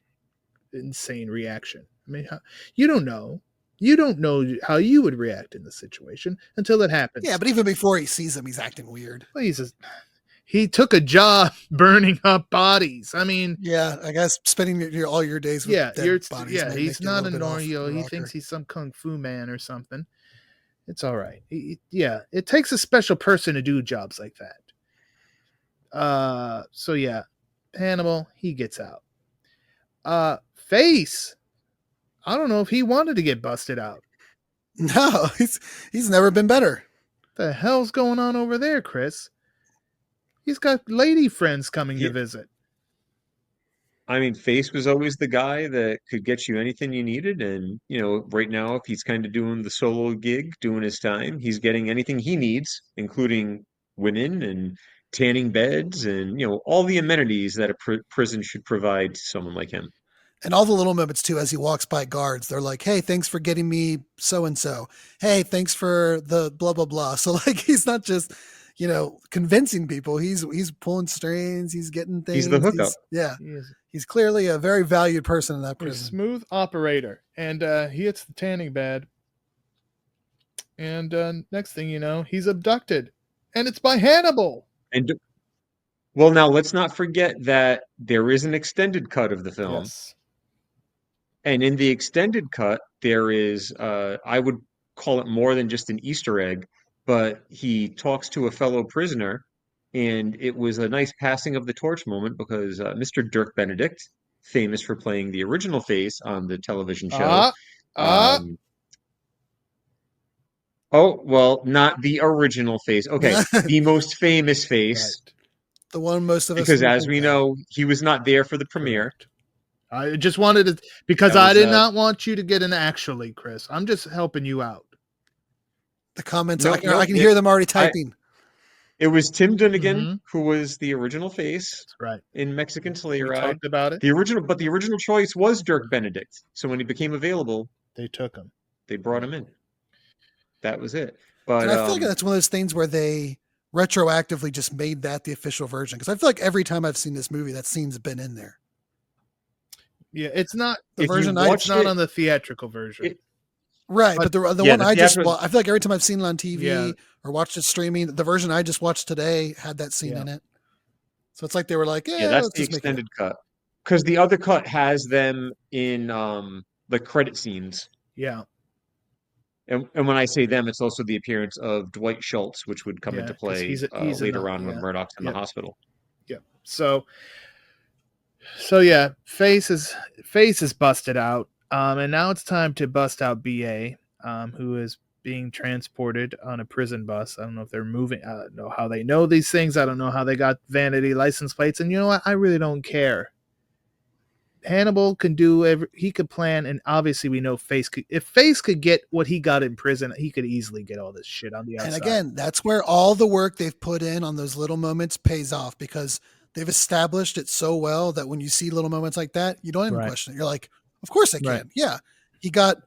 insane reaction. I mean, you don't know. You don't know how you would react in the situation until it happens. Yeah, but even before he sees him, he's acting weird. Well, he took a job burning up bodies. I mean, yeah, I guess spending all your days with dead bodies. Yeah, he's not a normal. He rocker. thinks he's some kung fu man or something. It's all right. Yeah, it takes a special person to do jobs like that. So yeah, Hannibal, he gets out. Face, I don't know if he wanted to get busted out. No, he's never been better. The hell's going on over there, Chris? He's got lady friends coming to visit. I mean, Face was always the guy that could get you anything you needed. And, right now, if he's kind of doing the solo gig, doing his time, he's getting anything he needs, including women and tanning beds and, all the amenities that a prison should provide to someone like him. And all the little moments too, as he walks by guards, they're like, "Hey, thanks for getting me so-and-so. Hey, thanks for the blah, blah, blah." So like, he's not just, convincing people. He's pulling strings. He's getting things. He's the hookup. He's clearly a very valued person in that prison. He's a smooth operator. And he hits the tanning bed. And next thing you know, he's abducted. And it's by Hannibal. And well, now let's not forget that there is an extended cut of the film. Yes. And in the extended cut, there is, I would call it more than just an Easter egg, but he talks to a fellow prisoner, and it was a nice passing of the torch moment because Mr. Dirk Benedict, famous for playing the original Face on the television show. Oh, well, not the original Face. Okay, the most famous Face. Right. The one most of us. Because as we know, he was not there for the premiere. Correct. I just wanted to, because I did not want you to get an actually, Chris. I'm just helping you out. The comments, I can hear them already typing. It was Tim Dunnigan who was the original Face. That's right. In Mexican Sleigh Ride. We talked about it. The original choice was Dirk Benedict. So when he became available, they took him. They brought him in. That was it. But and I feel like that's one of those things where they retroactively just made that the official version. Because I feel like every time I've seen this movie, that scene's been in there. Yeah, it's not the version. It's not on the theatrical version. Right, but the one I just I feel like every time I've seen it on TV or watched it streaming, the version I just watched today had that scene in it. So it's like they were like, yeah, that's the extended cut. Because the other cut has them in the credit scenes. Yeah. And when I say them, it's also the appearance of Dwight Schultz, which would come into play later on when Murdoch's in the hospital. Yeah. So yeah, Face is busted out. And now it's time to bust out BA, who is being transported on a prison bus. I don't know if they're moving. I don't know how they know these things. I don't know how they got vanity license plates. And you know what? I really don't care. Hannibal can he could plan, and obviously we know if Face could get what he got in prison, he could easily get all this shit on the outside. And again, that's where all the work they've put in on those little moments pays off, because they've established it so well that when you see little moments like that, you don't even question it. You're like, of course I can. Right. Yeah. He got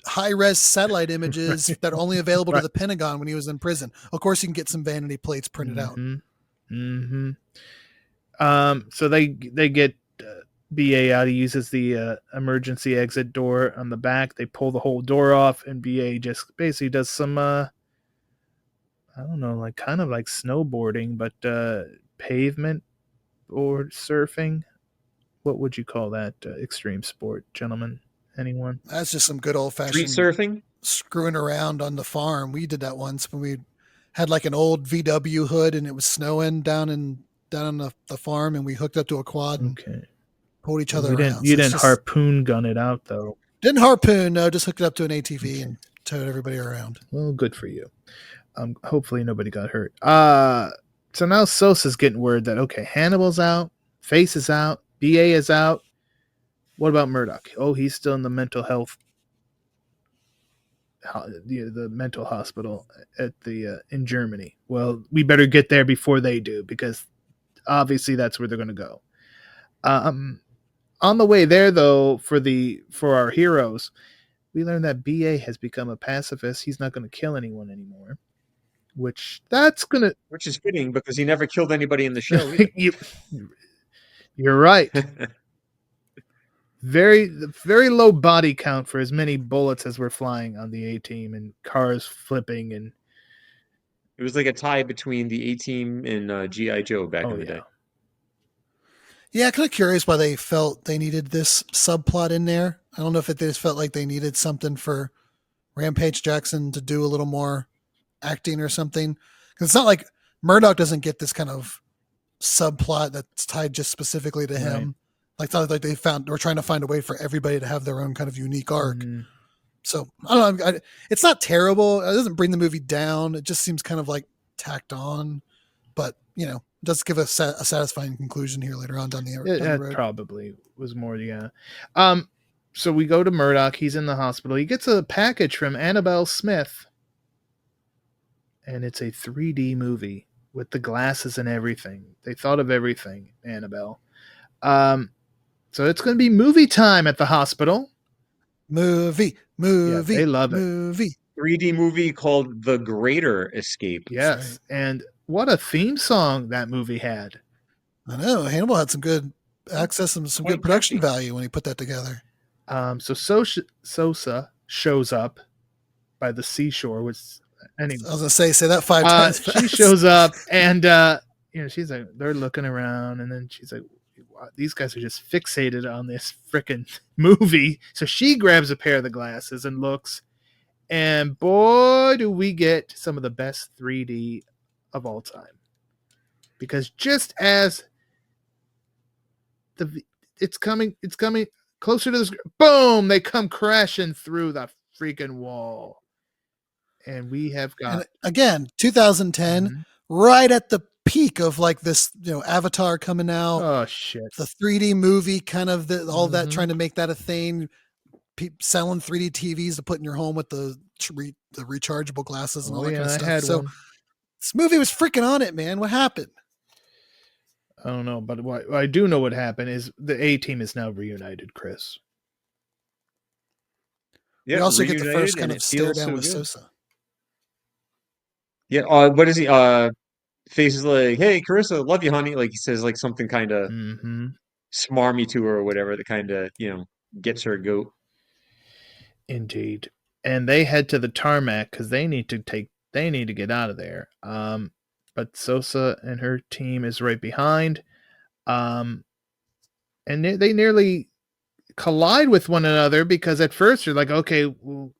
high-res satellite images that are only available to the Pentagon when he was in prison. Of course, you can get some vanity plates printed out. So they get BA out. He uses the emergency exit door on the back. They pull the whole door off, and BA just basically does some, I don't know, like kind of like snowboarding, but pavement or surfing. What would you call that extreme sport, gentlemen? Anyone? That's just some good old-fashioned street surfing, screwing around on the farm. We did that once when we had like an old VW hood and it was snowing down in down on the farm, and we hooked up to a quad and Okay. pulled each other You around. didn't harpoon gun it out though. Didn't harpoon, no, just hooked it up to an ATV and towed everybody around. Well, good for you. Hopefully nobody got hurt. So now Sosa's getting word that, okay, Hannibal's out, Face is out, BA is out. What about Murdoch? Oh, he's still in the mental health, the mental hospital at the in Germany. Well, we better get there before they do, because obviously that's where they're going to go. On the way there, though, for our heroes, we learn that BA has become a pacifist. He's not going to kill anyone anymore. Which is fitting because he never killed anybody in the show either. You're right. Very low body count for as many bullets as were flying on the A-Team and cars flipping, and it was like a tie between the A-Team and G.I. Joe back in the day. Yeah, kind of curious why they felt they needed this subplot in there. I don't know if they just felt like they needed something for Rampage Jackson to do a little more acting or something. Because it's not like Murdoch doesn't get this kind of subplot that's tied just specifically to him. Right. Like, it's not like we're trying to find a way for everybody to have their own kind of unique arc. Mm-hmm. So I don't know. It's not terrible. It doesn't bring the movie down. It just seems kind of like tacked on, but it does give a satisfying conclusion here later on down the road. It probably was more, yeah. So we go to Murdoch. He's in the hospital. He gets a package from Annabelle Smith, and it's a 3D movie with the glasses and everything. They thought of everything, Annabelle. So it's going to be movie time at the hospital. Movie. Yeah, they love it. 3D movie called The Greater Escape. Yes, right. And what a theme song that movie had. I know. Hannibal had some good access and some good production value when he put that together. So Sosa shows up by the seashore, which anyway. I was going to say that 5 times fast. She shows up, and she's like, they're looking around, and then she's like, wow, these guys are just fixated on this freaking movie. So she grabs a pair of the glasses and looks, and boy, do we get some of the best 3D of all time. Because just as it's coming closer to the screen, boom, they come crashing through the freaking wall. And we have got, and again, 2010, right at the peak of like this, Avatar coming out. Oh shit! The 3D movie, kind of all that, trying to make that a thing. Selling 3D TVs to put in your home with the rechargeable glasses and all that kind of stuff. So this movie was freaking on it, man. What happened? I don't know, but what I do know what happened is the A-Team is now reunited, Chris. Yeah, we also get the first kind of stare down with Sosa. Yeah, what is he? Face is like, "Hey, Carissa, love you, honey." Like he says, like something kind of smarmy to her or whatever that kind of gets her goat. Indeed, and they head to the tarmac because they need to get out of there. But Sosa and her team is right behind, and they nearly collide with one another because at first you're like, okay, well,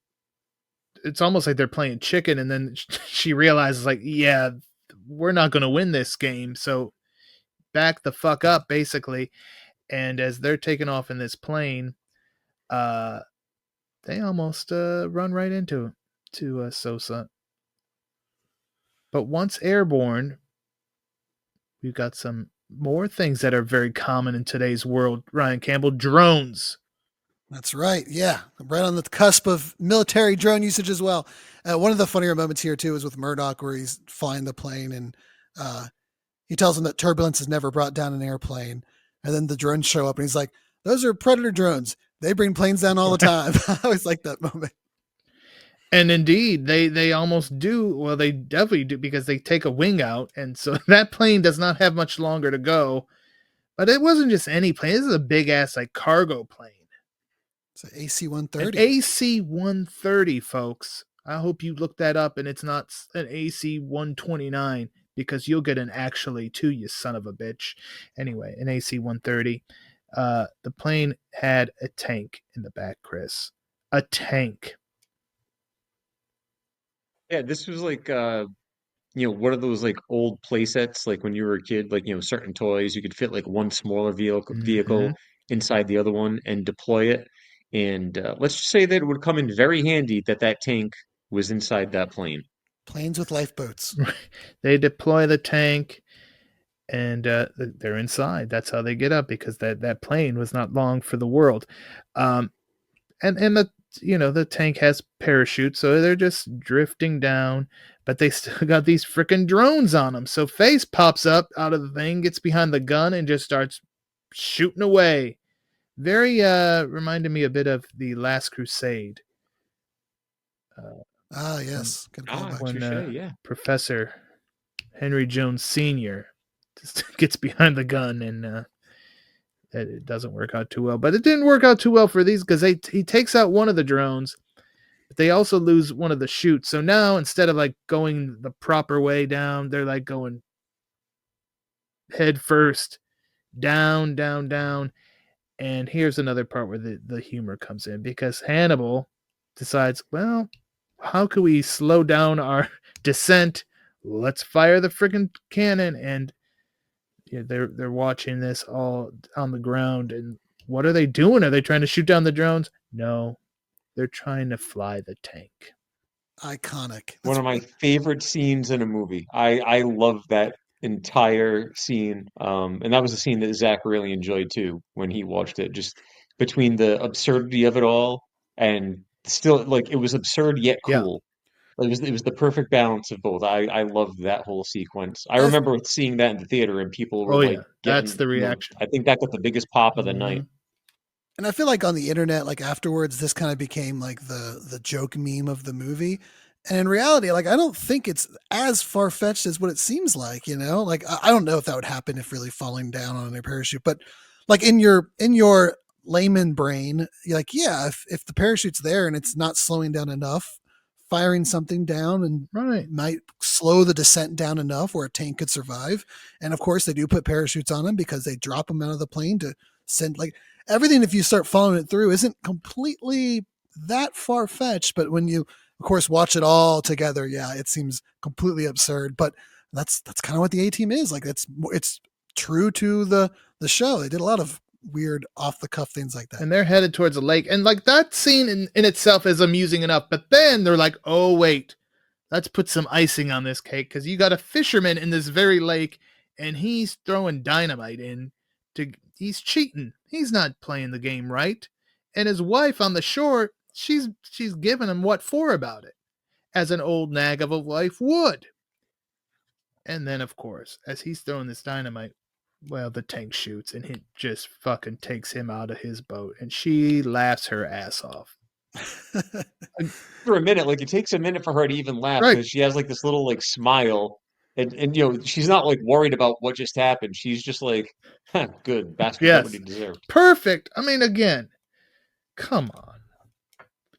it's almost like they're playing chicken, and then she realizes like, yeah, we're not going to win this game, so back the fuck up, basically. And as they're taking off in this plane, they almost run right into Sosa. But once airborne, we've got some more things that are very common in today's world, Ryan Campbell. Drones. That's right. Yeah. Right on the cusp of military drone usage as well. One of the funnier moments here, too, is with Murdoch, where he's flying the plane and he tells him that turbulence has never brought down an airplane. And then the drones show up and he's like, those are Predator drones. They bring planes down all the time. I always like that moment. And indeed, they almost do. Well, they definitely do, because they take a wing out. And so that plane does not have much longer to go. But it wasn't just any plane. This is a big-ass like cargo plane. It's an AC-130. An AC-130, folks. I hope you look that up and it's not an AC-129, because you'll get an actually too, you son of a bitch. Anyway, an AC-130. The plane had a tank in the back, Chris. A tank. Yeah, this was like what are those like old play sets like when you were a kid, like certain toys you could fit like one smaller vehicle Mhm. inside the other one and deploy it. And let's just say that it would come in very handy that that tank was inside that plane. Planes with lifeboats. They deploy the tank, and they're inside. That's how they get up, because that plane was not long for the world. Um, and the tank has parachutes, so they're just drifting down. But they still got these freaking drones on them. So Face pops up out of the thing, gets behind the gun, and just starts shooting away. Very reminded me a bit of the Last Crusade. Yes, good Ah, callback. When touche, yeah. Professor Henry Jones Sr. just gets behind the gun, and it doesn't work out too well. But it didn't work out too well for these, because he takes out one of the drones, but they also lose one of the chutes. So now, instead of like going the proper way down, they're like going head first, down, down, down. And here's another part where the humor comes in, because Hannibal decides, well, how can we slow down our descent? Let's fire the friggin' cannon. And they're watching this all on the ground. And what are they doing? Are they trying to shoot down the drones? No, they're trying to fly the tank. Iconic. One of my favorite scenes in a movie. I love that entire scene. And that was a scene that Zach really enjoyed too when he watched it. Just between the absurdity of it all and still like it was absurd yet Yeah. cool. It was the perfect balance of both. I loved that whole sequence. I I, remember seeing that in the theater and people were Oh like yeah, that's getting, the reaction. I think that got the biggest pop of the night. Mhm. and I feel like on the internet, like afterwards, this kind of became like the joke meme of the movie. And in reality, like I don't think it's as far fetched as what it seems like. Like I don't know if that would happen if really falling down on a parachute, but like in your layman brain, you're like, yeah, if the parachute's there and it's not slowing down enough, firing something down and Right. might slow the descent down enough where a tank could survive. And of course, they do put parachutes on them because they drop them out of the plane to send like everything. If you start following it through, isn't completely that far fetched, but when you of course watch it all together, yeah, it seems completely absurd. But that's kind of what the A-Team is like. It's true to the show. They did a lot of weird off the cuff things like that. And they're headed towards a lake. And like that scene in itself is amusing enough. But then they're like, oh, wait, let's put some icing on this cake, because you got a fisherman in this very lake, and he's throwing dynamite in. He's cheating. He's not playing the game right. And his wife on the shore, she's giving him what for about it, as an old nag of a wife would. And then, of course, as he's throwing this dynamite, well, the tank shoots, and it just fucking takes him out of his boat, and she laughs her ass off. For a minute, like it takes a minute for her to even laugh Right. because she has like this little like smile, and she's not like worried about what just happened. She's just like, huh, good bastard got what Yes. he deserved. Perfect. I mean, again, come on.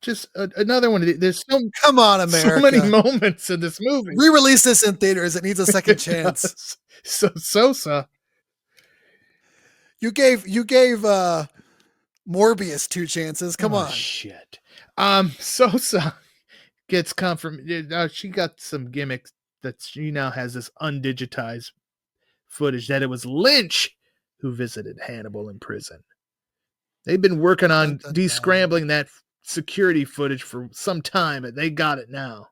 Just another one. There's Come on, so America. many moments in this movie. Re-release this in theaters. It needs a second It chance. does. So Sosa. You gave Morbius 2 chances. Come on. Shit. Sosa gets confirmed. She got some gimmicks that she now has this undigitized footage that it was Lynch who visited Hannibal in prison. They've been working on Dun, dun, dun. descrambling that security footage for some time, but they got it now.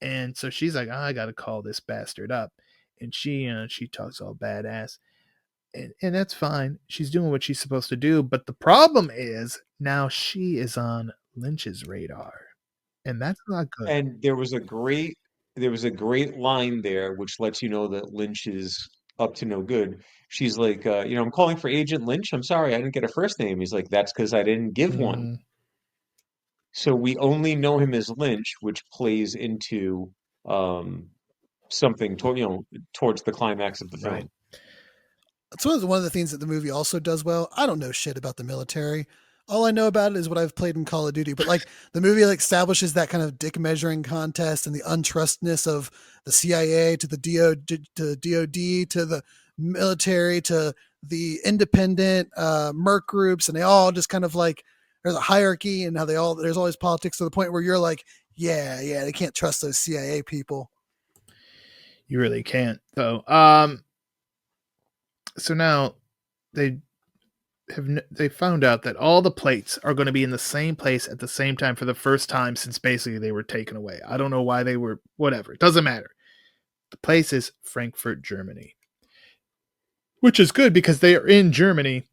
And so she's like, I got to call this bastard up. And she talks all badass. And that's fine. She's doing what she's supposed to do. But the problem is now she is on Lynch's radar. And that's not good. And there was a great line there which lets you know that Lynch is up to no good. She's like, I'm calling for Agent Lynch. I'm sorry, I didn't get a first name. He's like, that's because I didn't give one. Mhm. So we only know him as Lynch, which plays into something towards the climax of the film. Right. It's one of the things that the movie also does well. I don't know shit about the military. All I know about it is what I've played in Call of Duty. But like the movie like establishes that kind of dick measuring contest and the untrustness of the CIA to the DOD to the military to the independent merc groups, and they all just kind of like there's a hierarchy and how there's always politics to the point where you're like, yeah, they can't trust those CIA people. You really can't, though. So now they found out that all the plates are going to be in the same place at the same time for the first time since basically they were taken away. I don't know why they were, whatever. It doesn't matter. The place is Frankfurt, Germany, which is good because they are in Germany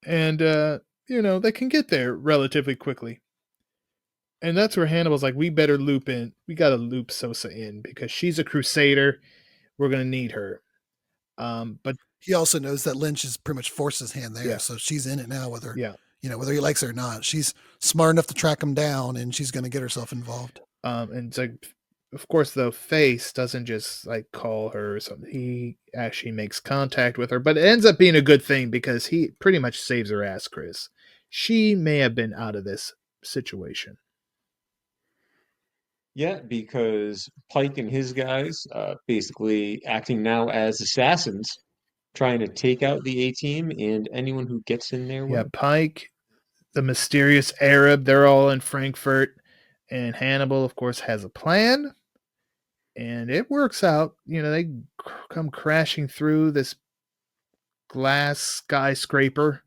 and, they can get there relatively quickly. And that's where Hannibal's like, we better loop in. We got to loop Sosa in because she's a crusader. We're going to need her. But he also knows that Lynch has pretty much forced his hand there. Yeah. So she's in it now, whether he likes it or not. She's smart enough to track him down and she's going to get herself involved. And it's like, of course, the Face doesn't just like call her or something. He actually makes contact with her, but it ends up being a good thing because he pretty much saves her ass, Chris. She may have been out of this situation. Yeah, because Pike and his guys, basically acting now as assassins, trying to take out the A-Team and anyone who gets in there. Yeah, Pike, the mysterious Arab, they're all in Frankfurt, and Hannibal, of course, has a plan, and it works out. They come crashing through this glass skyscraper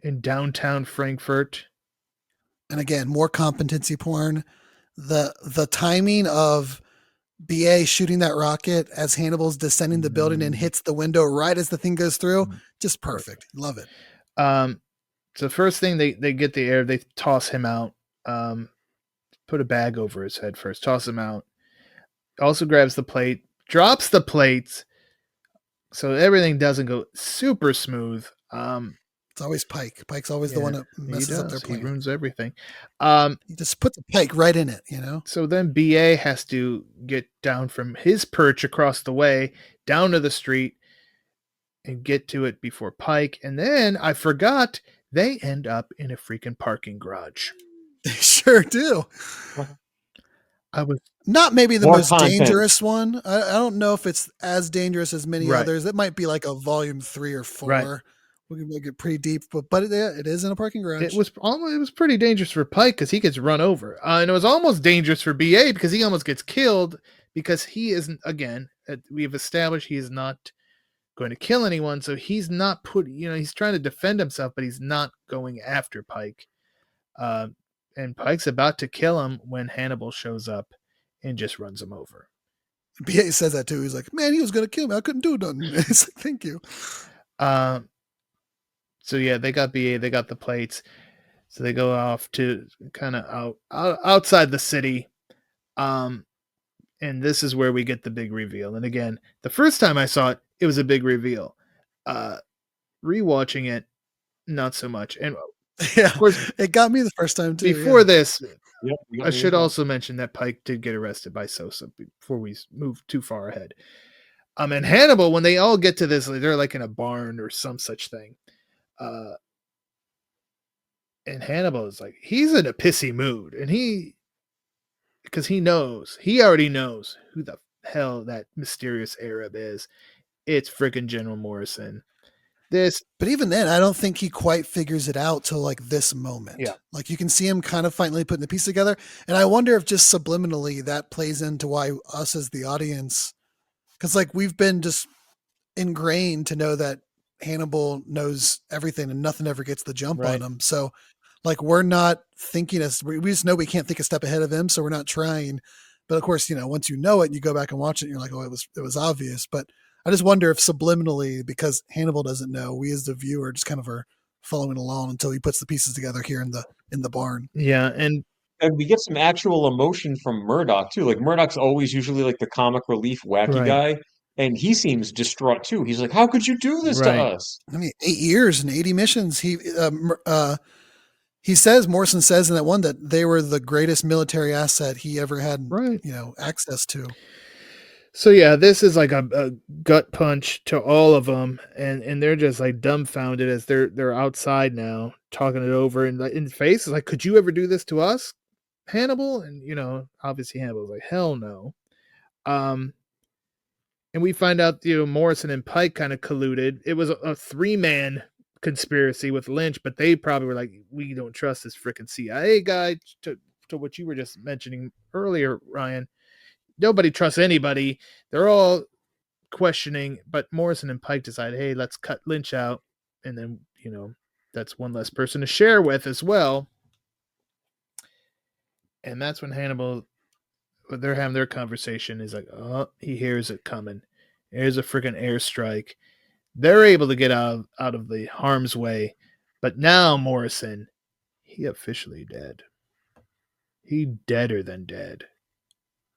in downtown Frankfurt. And again, more competency porn. The timing of BA shooting that rocket as Hannibal's descending the building and hits the window right as the thing goes through, just perfect. Love it. So first thing they get the air, they toss him out. Put a bag over his head first, toss him out. Also grabs the plate, drops the plates, so everything doesn't go super smooth. It's always Pike. Pike's always the one that messes up their plan. He ruins everything. He just put the Pike right in it, So then BA has to get down from his perch across the way, down to the street, and get to it before Pike. And then, I forgot, they end up in a freaking parking garage. They sure do. I was not maybe the most dangerous one. I don't know if it's as dangerous as many others. It might be like a volume 3 or 4. Right. We can make it pretty deep, but it is in a parking garage. It was pretty dangerous for Pike because he gets run over, and it was almost dangerous for BA because he almost gets killed because he isn't. Again, we've established he is not going to kill anyone, so he's not he's trying to defend himself, but he's not going after Pike. And Pike's about to kill him when Hannibal shows up and just runs him over. BA says that too. He's like, "Man, he was going to kill me. I couldn't do nothing." It's like, thank you. So yeah, they got BA, they got the plates. So they go off to kind of outside the city. And this is where we get the big reveal. And again, the first time I saw it, it was a big reveal. Rewatching it, not so much. And yeah, of course, it got me the first time too. Before this, I should also mention that Pike did get arrested by Sosa before we move too far ahead. And Hannibal, when they all get to this, they're like in a barn or some such thing. And Hannibal is like, he's in a pissy mood, and because he already knows who the hell that mysterious Arab is. It's freaking General Morrison. But even then, I don't think he quite figures it out till like this moment. Yeah. Like you can see him kind of finally putting the piece together. And I wonder if just subliminally that plays into why us as the audience, because like we've been just ingrained to know that Hannibal knows everything and nothing ever gets the jump on him. So like, we're not thinking we just know we can't think a step ahead of him. So we're not trying, but of course, once you know it and you go back and watch it, you're like, oh, it was obvious. But I just wonder if subliminally, because Hannibal doesn't know, we as the viewer just kind of are following along until he puts the pieces together here in the barn. Yeah. And we get some actual emotion from Murdoch too. Like Murdoch's always usually like the comic relief wacky guy. And he seems distraught too. He's like, how could you do this to us? I mean, 8 years and 80 missions. Morrison says in that one that they were the greatest military asset he ever had, access to. So yeah, this is like a gut punch to all of them, and they're just like dumbfounded as they're outside now talking it over, and in the face is like, could you ever do this to us, Hannibal? And obviously Hannibal's like, hell no. And we find out, Morrison and Pike kind of colluded. It was a 3-man conspiracy with Lynch, but they probably were like, we don't trust this freaking CIA guy. To what you were just mentioning earlier, Ryan, nobody trusts anybody. They're all questioning, but Morrison and Pike decide, hey, let's cut Lynch out, and then that's one less person to share with as well. And that's when Hannibal, they're having their conversation, is like, oh, he hears it coming. There's a freaking airstrike. They're able to get out of the harm's way, but now Morrison, he officially dead. He deader than dead,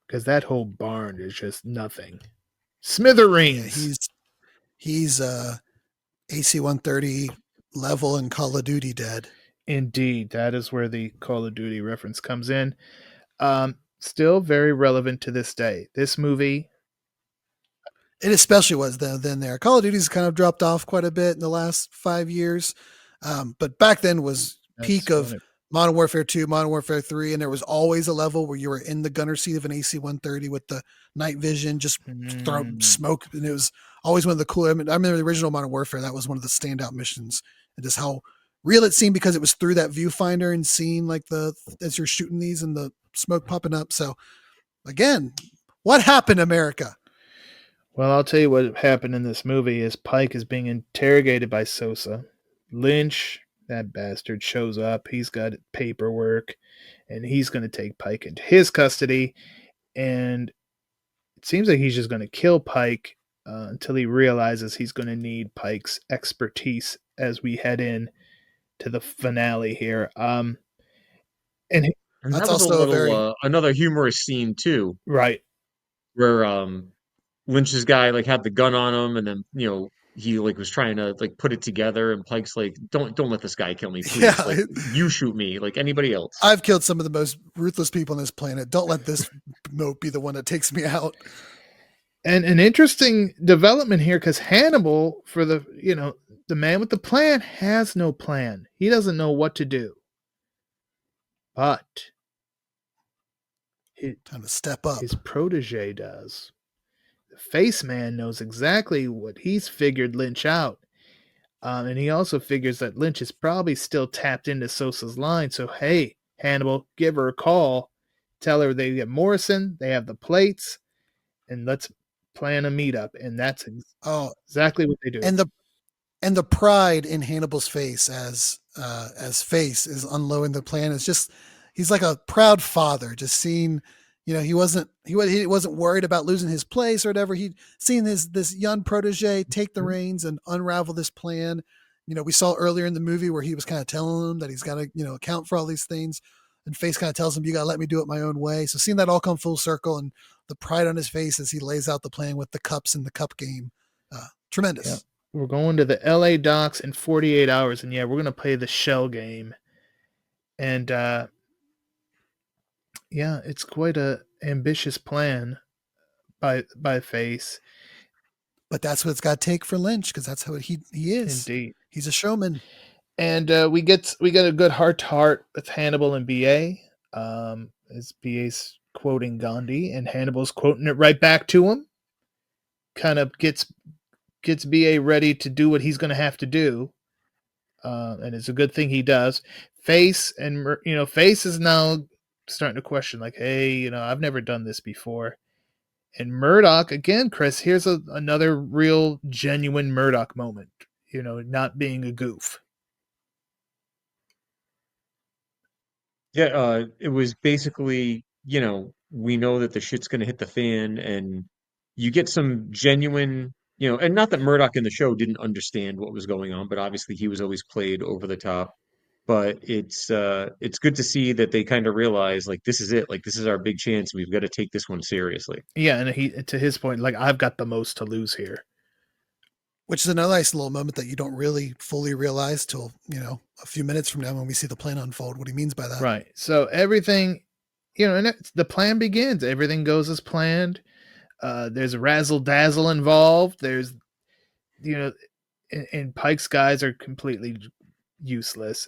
because that whole barn is just nothing. Smithereens. Yeah, he's AC-130 level in Call of Duty dead. Indeed, that is where the Call of Duty reference comes in. Still very relevant to this day. This movie, it especially was then there. Call of Duty's kind of dropped off quite a bit in the last 5 years, but back then was peak of Modern Warfare 2, Modern Warfare 3, and there was always a level where you were in the gunner seat of an AC-130 with the night vision, just throwing smoke, and it was always one of the cool. I remember the original Modern Warfare, that was one of the standout missions, and just how real it seemed because it was through that viewfinder and seeing like as you're shooting these and the smoke popping up. So again, what happened, America? Well, I'll tell you what happened in this movie is Pike is being interrogated by Sosa. Lynch, that bastard, shows up. He's got paperwork, and he's going to take Pike into his custody. And it seems like he's just going to kill Pike until he realizes he's going to need Pike's expertise as we head in to the finale here. And that's also another humorous scene too, right? Where Lynch's guy like had the gun on him, and then he like was trying to like put it together, and Pike's like, "Don't let this guy kill me, please. Yeah. Like you shoot me like anybody else. I've killed some of the most ruthless people on this planet. Don't let this moat be the one that takes me out." And an interesting development here, because Hannibal, for the man with the plan, has no plan. He doesn't know what to do. But time to step up. His protege does. The face man knows exactly what he's figured Lynch out. And he also figures that Lynch is probably still tapped into Sosa's line. So, hey, Hannibal, give her a call. Tell her they get Morrison, they have the plates, and let's plan a meetup. And that's exactly what they do. And the pride in Hannibal's face as Face is unloading the plan. It's just, he's like a proud father, just seeing, he wasn't worried about losing his place or whatever. He'd seen this young protege take the reins and unravel this plan. We saw earlier in the movie where he was kind of telling him that he's got to, account for all these things, and Face kind of tells him, you got to let me do it my own way. So seeing that all come full circle and the pride on his face as he lays out the plan with the cups in the cup game, tremendous. Yeah. We're going to the LA docks in 48 hours, and we're going to play the shell game. And it's quite a ambitious plan by Face. But that's what it's got to take for Lynch, because that's how he is. Indeed. He's a showman. And we get a good heart-to-heart with Hannibal and B.A. As B.A.'s quoting Gandhi, and Hannibal's quoting it right back to him. Kind of gets B.A. ready to do what he's going to have to do. And it's a good thing he does. Face is now starting to question, like, hey, I've never done this before. And Murdoch, again, Chris, here's another real, genuine Murdoch moment, not being a goof. Yeah, it was basically, we know that the shit's going to hit the fan, and you get some genuine, and not that Murdoch in the show didn't understand what was going on, but obviously he was always played over the top. But it's good to see that they kind of realize, like, this is it, like, this is our big chance. We've got to take this one seriously. Yeah, and to his point, like, I've got the most to lose here. Which is another nice little moment that you don't really fully realize till, a few minutes from now when we see the plan unfold, what he means by that. Right. So everything, and the plan begins. Everything goes as planned. There's a razzle-dazzle involved. There's, and Pike's guys are completely useless.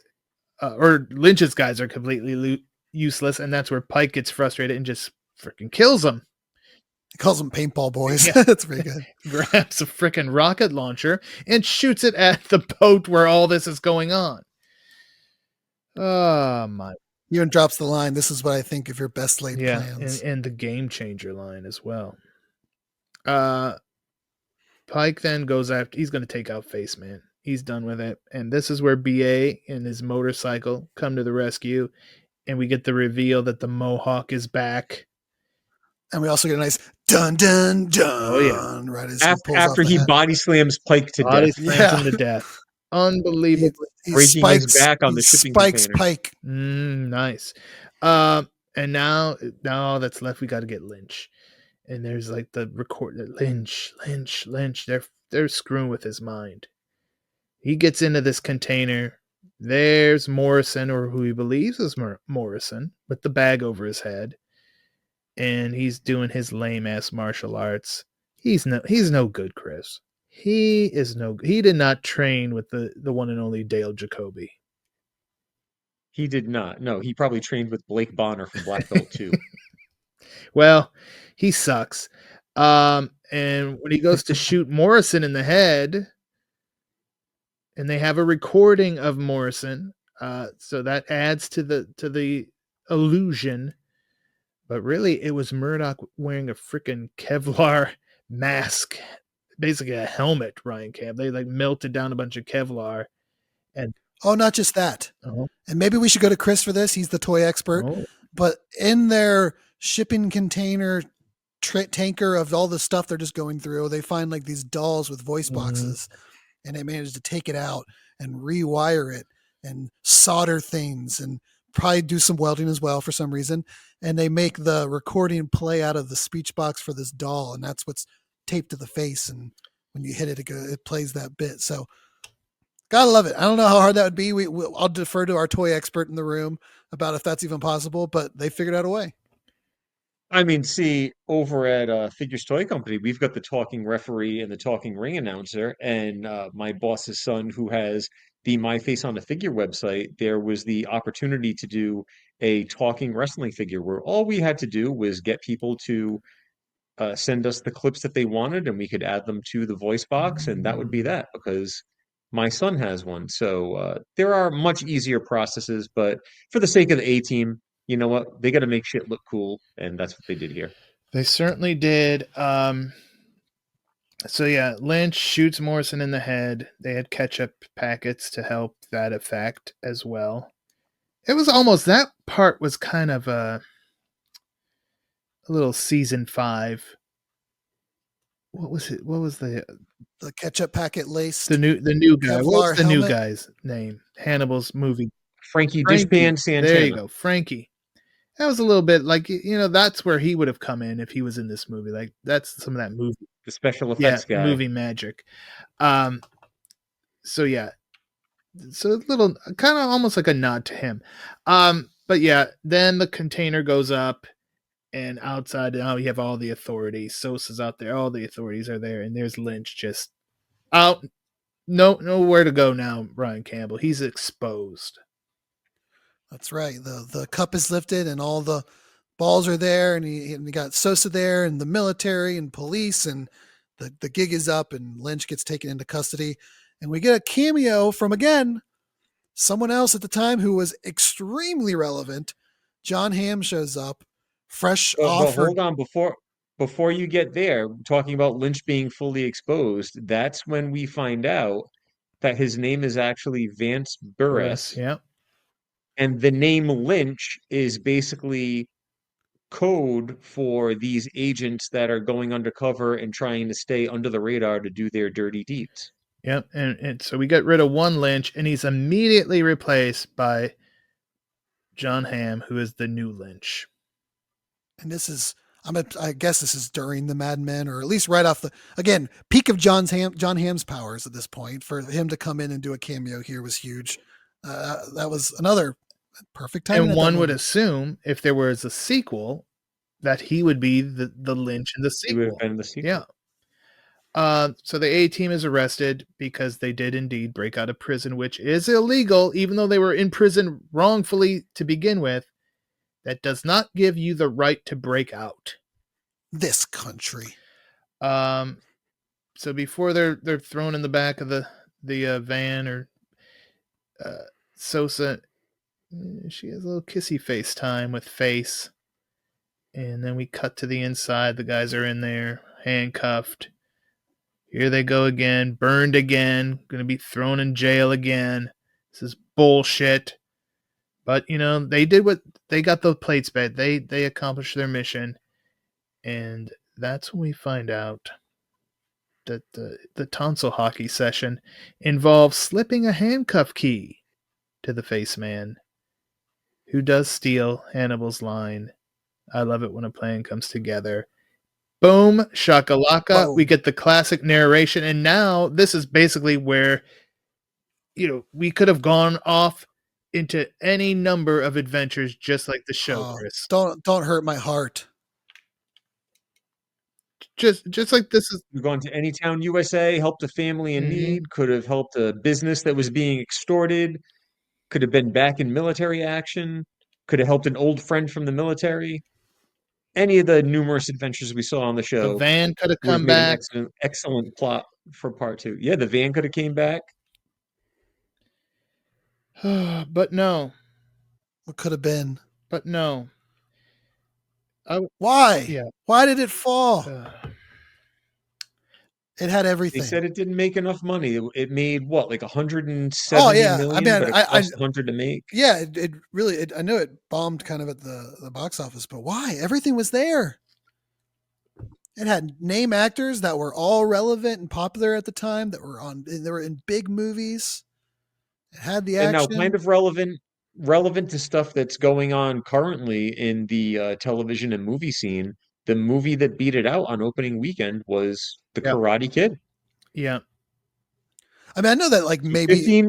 Or Lynch's guys are completely useless, and that's where Pike gets frustrated and just freaking kills them. He calls them paintball boys. Yeah. That's pretty good. Grabs a freaking rocket launcher and shoots it at the boat where all this is going on. Oh, my. He even drops the line, "This is what I think of your best laid Yeah, plans." and the game changer line as well. Pike then goes after. He's going to take out Faceman. He's done with it, and this is where BA and his motorcycle come to the rescue, and we get the reveal that the Mohawk is back. And we also get a nice dun dun dun. Oh yeah, right as he pulls After off the he hat. body slams Pike to body death, slams him to death. Unbelievable. He breaking his spikes, back on he the shipping spikes container. Pike. Nice. And now all that's left, we got to get Lynch. And there's like the record Lynch. They're screwing with his mind. He gets into this container. There's Morrison, or who he believes is Morrison, with the bag over his head, and he's doing his lame ass martial arts. He's no good, Chris. He did not train with the one and only Dale Jacoby. He did not. No, he probably trained with Blake Bonner from Black Belt too. Well, he sucks. And when he goes to shoot Morrison in the head, and they have a recording of Morrison, so that adds to the illusion. But really, it was Murdoch wearing a freaking Kevlar mask, basically a helmet. Ryan Campbell. They like melted down a bunch of Kevlar, and not just that. Uh-huh. And maybe we should go to Chris for this. He's the toy expert. Oh. But in their shipping container tanker of all the stuff they're just going through, they find like these dolls with voice boxes, and they manage to take it out and rewire it and solder things and probably do some welding as well for some reason. And they make the recording play out of the speech box for this doll, and that's what's taped to the face. And when you hit it, it plays that bit. So gotta love it. I don't know how hard that would be. I'll defer to our toy expert in the room about if that's even possible, but they figured out a way. I mean, see, over at Figures Toy Company, we've got the talking referee and the talking ring announcer, and my boss's son, who has the My Face on a Figure website, there was the opportunity to do a talking wrestling figure where all we had to do was get people to send us the clips that they wanted, and we could add them to the voice box, and that would be that, because my son has one. So there are much easier processes, but for the sake of the A team, you know what? They got to make shit look cool, and that's what they did here. They certainly did. So yeah, Lynch shoots Morrison in the head. They had ketchup packets to help that effect as well. It was almost, that part was kind of a little season 5. What was it? What was the ketchup packet laced the new guy? Kevlar What's the helmet? new guy's name? Hannibal's movie. Frankie Dishpan Santana. There you go, Frankie. That was a little bit like, that's where he would have come in if he was in this movie. Like, that's some of that movie, The special effects guy. movie magic. So yeah, so a little kind of almost like a nod to him. But yeah, then the container goes up, and outside now you have all the authorities. Sosa's out there, all the authorities are there, and there's Lynch just out. Nowhere to go now. Ryan Campbell, he's exposed. That's right. The cup is lifted and all the balls are there, and he got Sosa there and the military and police, and the gig is up, and Lynch gets taken into custody. And we get a cameo from, again, someone else at the time who was extremely relevant. John Hamm shows up, fresh off. Well, hold on, before you get there, talking about Lynch being fully exposed, that's when we find out that his name is actually Vance Burress. Yeah. And the name Lynch is basically code for these agents that are going undercover and trying to stay under the radar to do their dirty deeds. Yep, and so we get rid of one Lynch, and he's immediately replaced by John Hamm, who is the new Lynch. And this is, I guess this is during the Mad Men, or at least right off again, peak of John Hamm's powers at this point. For him to come in and do a cameo here was huge. That was another perfect time. And one would assume if there was a sequel that he would be the Lynch in the sequel. He would have been in the sequel. Yeah. So the A-team is arrested because they did indeed break out of prison, which is illegal, even though they were in prison wrongfully to begin with. That does not give you the right to break out. This country. So before they're thrown in the back of the van, or Sosa She has a little kissy face time with Face. And then we cut to the inside. The guys are in there, handcuffed. Here they go again, burned again, going to be thrown in jail again. This is bullshit. But, they did what they got the plates back. They accomplished their mission. And that's when we find out that the tonsil hockey session involves slipping a handcuff key to the Face Man, who does steal Hannibal's line. I love it when a plan comes together. Boom, shakalaka. Boom. We get the classic narration. And now this is basically where, we could have gone off into any number of adventures just like the show, Chris. Don't hurt my heart. Just like this is. You've gone to Anytown, USA, helped a family in need, could have helped a business that was being extorted, could have been back in military action, could have helped an old friend from the military. Any of the numerous adventures we saw on the show. The van could have would come made back. An excellent plot for part 2. Yeah, the van could have came back. But no. What could have been? But no. Why? Yeah. Why did it fall? It had everything. They said it didn't make enough money. It made what, like 170 million, I mean, but it cost 100 to make. Yeah, it really. I know it bombed kind of at the box office, but why? Everything was there. It had name actors that were all relevant and popular at the time. They were in big movies. It had the action. And now, kind of relevant to stuff that's going on currently in the television and movie scene. The movie that beat it out on opening weekend was The Karate Kid. Yeah. I mean, I know that like maybe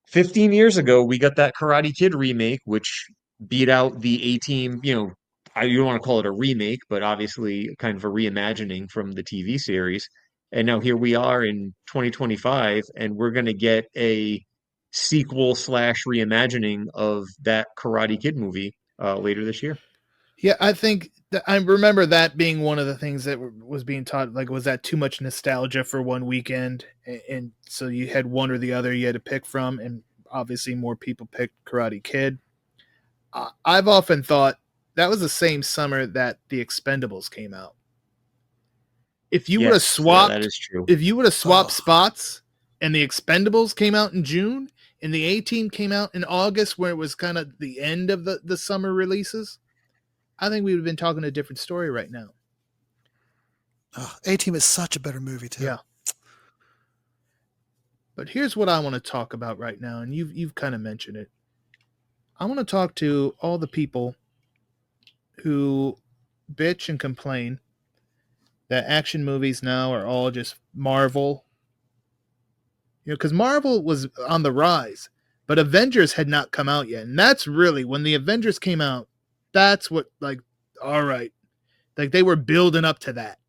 15 years ago, we got that Karate Kid remake, which beat out the A-Team. You don't want to call it a remake, but obviously kind of a reimagining from the TV series. And now here we are in 2025, and we're going to get a sequel / reimagining of that Karate Kid movie later this year. Yeah, I think I remember that being one of the things that was being taught. Like, was that too much nostalgia for one weekend? And so you had one or the other you had to pick from, and obviously more people picked Karate Kid. I've often thought that was the same summer that The Expendables came out. If you would have swapped, that is true. If you would have swapped spots, and The Expendables came out in June, and the A-Team came out in August, where it was kind of the end of the summer releases, I think we would have been talking a different story right now. A-Team is such a better movie too. Yeah. But here's what I want to talk about right now, and you've kind of mentioned it. I want to talk to all the people who bitch and complain that action movies now are all just Marvel. Because Marvel was on the rise, but Avengers had not come out yet. And that's really, when the Avengers came out, that's what, like, all right. Like, they were building up to that.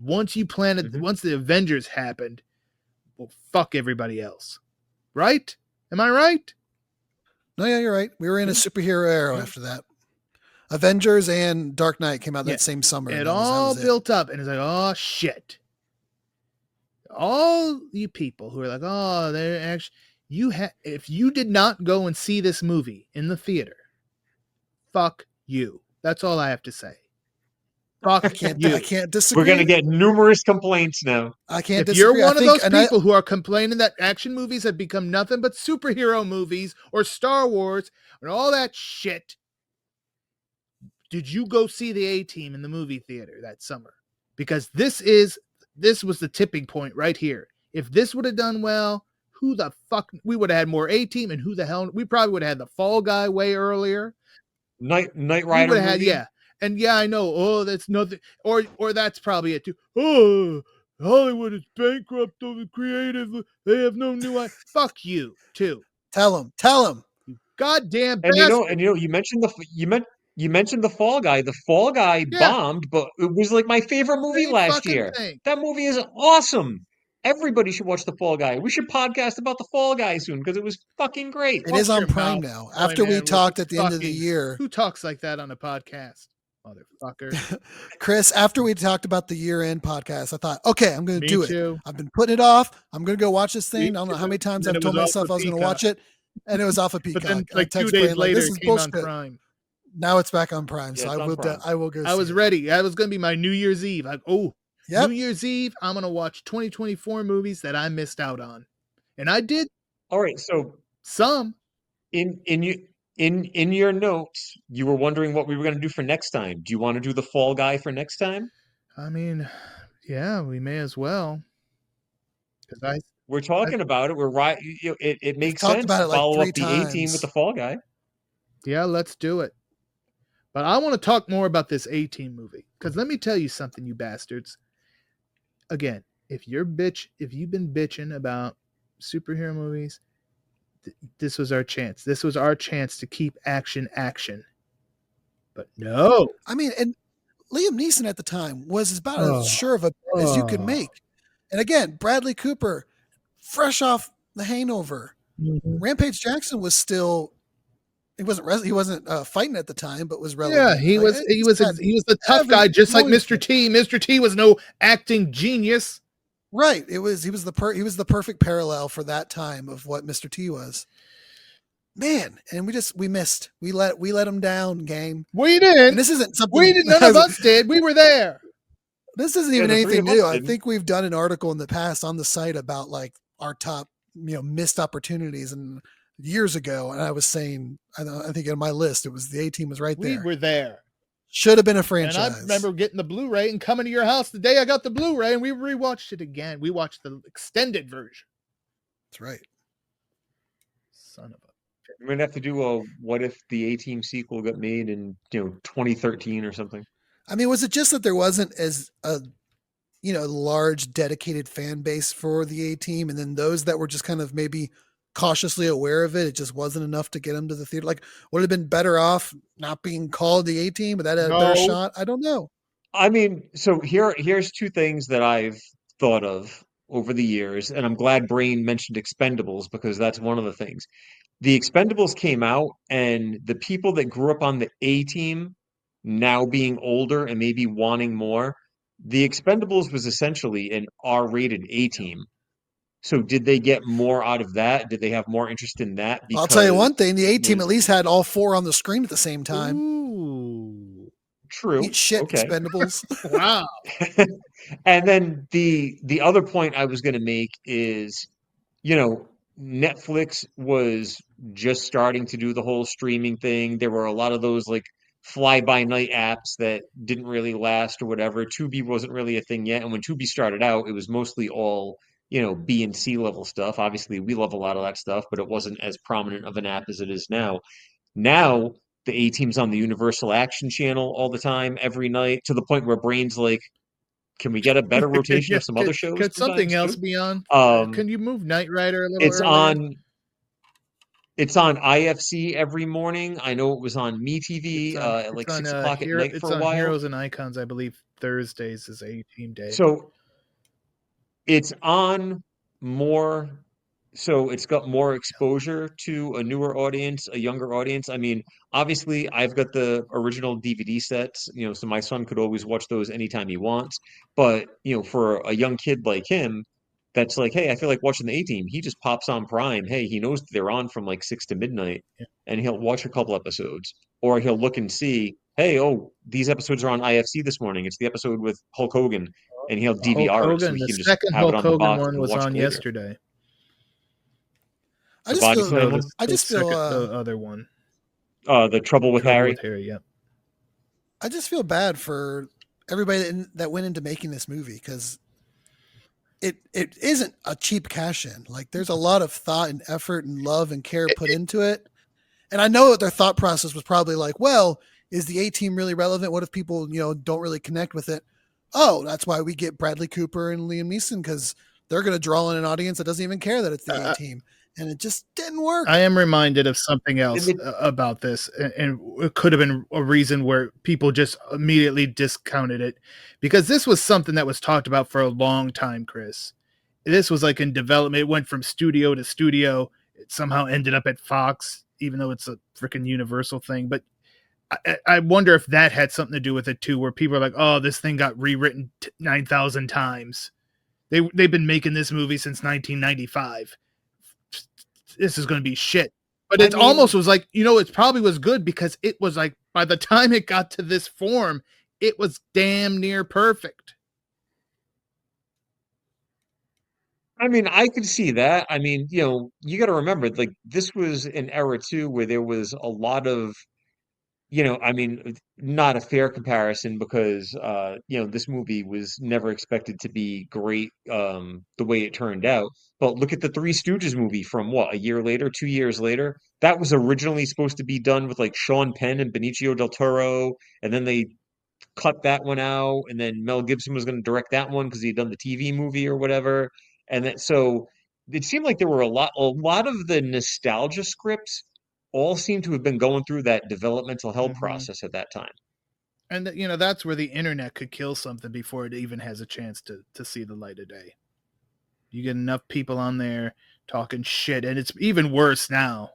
Once you planted, once the Avengers happened, well, fuck everybody else. Right? Am I right? No, yeah, you're right. We were in a superhero era after that. Avengers and Dark Knight came out that same summer. It all built up, and it's like, oh, shit. All you people who are like, oh, they're actually, if you did not go and see this movie in the theater, fuck you. That's all I have to say. Fuck you. I can't disagree. We're going to get numerous complaints now. I can't if disagree. You're one of those people who are complaining that action movies have become nothing but superhero movies or Star Wars and all that shit. Did you go see the A-Team in the movie theater that summer? Because this was the tipping point right here. If this would have done well, who the fuck, we would have had more A-Team, and who the hell, we probably would have had the Fall Guy way earlier. Knight Rider movie. Had, yeah. And yeah, I know, oh, that's nothing, or that's probably it too. Oh, Hollywood is bankrupt over creative. They have no new idea. Fuck you too. Tell him. You goddamn bastard. And you mentioned the Fall Guy. The Fall Guy bombed, but it was like my favorite movie last year. That movie is awesome. Everybody should watch The Fall Guy. We should podcast about The Fall Guy soon because it was fucking great. It is on Prime now. After we talked at the end of the year. Who talks like that on a podcast? Motherfucker. Chris, after we talked about the year-end podcast, I thought, okay, I'm going to do it. Too. I've been putting it off. I'm going to go watch this thing. I don't know how many times I've told myself I was going to watch it. And it was off of Peacock. But then, And I like 2 text days Brain, later, this it is came on bullshit. Prime. Now it's back on Prime, so Yeah, I it's on will. Prime. I will go. I was see it. ready. That was going to be my New Year's Eve. Like, New Yep. Year's Eve, I'm going to watch 2024 movies that I missed out on. And I did All right, so some. in your notes, you were wondering what we were going to do for next time. Do you want to do the Fall Guy for next time? I mean, yeah, we may as well. Because We're talking about it. We're right. It We've makes talked sense about to it like follow 3 up the A-Team with the times. Fall Guy. yeah, let's do it. But I want to talk more about this A-Team movie. Because let me tell you something, you bastards. Again, if you've been bitching about superhero movies, this was our chance. This was our chance to keep action. But no. I mean, and Liam Neeson at the time was about Oh. as sure of a bet as you could make. And again, Bradley Cooper, fresh off the hangover. Mhm. Rampage Jackson was still. He wasn't fighting at the time, but was relevant. Yeah, he was the tough guy, just like Mr. T. Mr. T was no acting genius. Right. He was the perfect parallel for that time of what Mr. T was. Man, and we missed. We let him down, gang. We didn't. And this isn't something We did. None of us did. We were there. This isn't even the three anything of us new. I didn't. think we've done an article in the past on the site about like our top, missed opportunities, and years ago. And I was saying, I think in my list, it was the A-Team was right there. We were there. Should have been a franchise. And I remember getting the Blu-ray and coming to your house the day I got the Blu-ray, and we rewatched it again. We watched the extended version. That's right. Son of a. We're gonna have to do a what if the A-Team sequel got made in 2013 or something. I mean, was it just that there wasn't as a large dedicated fan base for the A-Team, and then those that were just kind of maybe cautiously aware of it, it just wasn't enough to get them to the theater? Like, would it have been better off not being called the A-Team, but that had a better shot? I don't know. I mean, so here's two things that I've thought of over the years, and I'm glad Brain mentioned Expendables because that's one of the things. The Expendables came out, and the people that grew up on the A-Team now being older and maybe wanting more, the Expendables was essentially an R-rated A-Team. So did they get more out of that? Did they have more interest in that? I'll tell you one Because thing: the A-Team was at least had all 4 on the screen at the same time. Ooh. true. Eat shit, Okay. Expendables. Wow. And then the other point I was going to make is, Netflix was just starting to do the whole streaming thing. There were a lot of those like fly-by-night apps that didn't really last or whatever. Tubi wasn't really a thing yet. And when Tubi started out, it was mostly all, B and C level stuff. Obviously, we love a lot of that stuff, but it wasn't as prominent of an app as it is now. Now, the A-Team's on the Universal Action Channel all the time, every night, to the point where Brain's like, can we get a better rotation of some other shows? Could something sometimes, else too? be on? Um, Can you move Knight Rider a little it's earlier? on it's on IFC every morning. I know it was on MeTV at like 6 o'clock at night for a while. Heroes and Icons, I believe Thursdays is A-Team Day. So it's on more, so it's got more exposure to a newer audience, a younger audience. I mean, obviously, I've got the original DVD sets, so my son could always watch those anytime he wants. But, for a young kid like him, that's like, hey, I feel like watching the A-Team. He just pops on Prime. Hey, he knows they're on from like 6 to midnight, Yeah. and he'll watch a couple episodes. Or he'll look and see, hey, oh, these episodes are on IFC this morning. It's the episode with Hulk Hogan, and he'll Hulk DVR it so Hogan, he the can just second have it Hulk on the Hogan box one and was watch it on later. yesterday. I The just body feel, slam No, one? I just feel, the other one. The Trouble with Trouble Harry. with Harry, yeah. I just feel bad for everybody that went into making this movie, because it isn't a cheap cash in. Like, there's a lot of thought and effort and love and care put into it. And I know that their thought process was probably like, well, is the A-Team really relevant? What if people, don't really connect with it? Oh, that's why we get Bradley Cooper and Liam Neeson, because they're going to draw in an audience that doesn't even care that it's the A-Team. And it just didn't work. I am reminded of something else about this, and it could have been a reason where people just immediately discounted it, because this was something that was talked about for a long time, Chris. This was like in development. It went from studio to studio. It somehow ended up at Fox, even though it's a freaking Universal thing. But I wonder if that had something to do with it too, where people are like, oh, this thing got rewritten 9,000 times. They've been making this movie since 1995. This is going to be shit. But it almost was like, it probably was good because it was like, by the time it got to this form, it was damn near perfect. I mean, I could see that. I mean, you got to remember, like, this was an era too where there was a lot of, I mean, not a fair comparison because, this movie was never expected to be great, the way it turned out. But look at the Three Stooges movie from what, a year later, 2 years later? That was originally supposed to be done with like Sean Penn and Benicio del Toro, and then they cut that one out, and then Mel Gibson was going to direct that one because he'd done the TV movie or whatever. And then so it seemed like there were a lot of the nostalgia scripts all seem to have been going through that developmental hell process at that time. And that's where the internet could kill something before it even has a chance to see the light of day. You get enough people on there talking shit, and it's even worse now,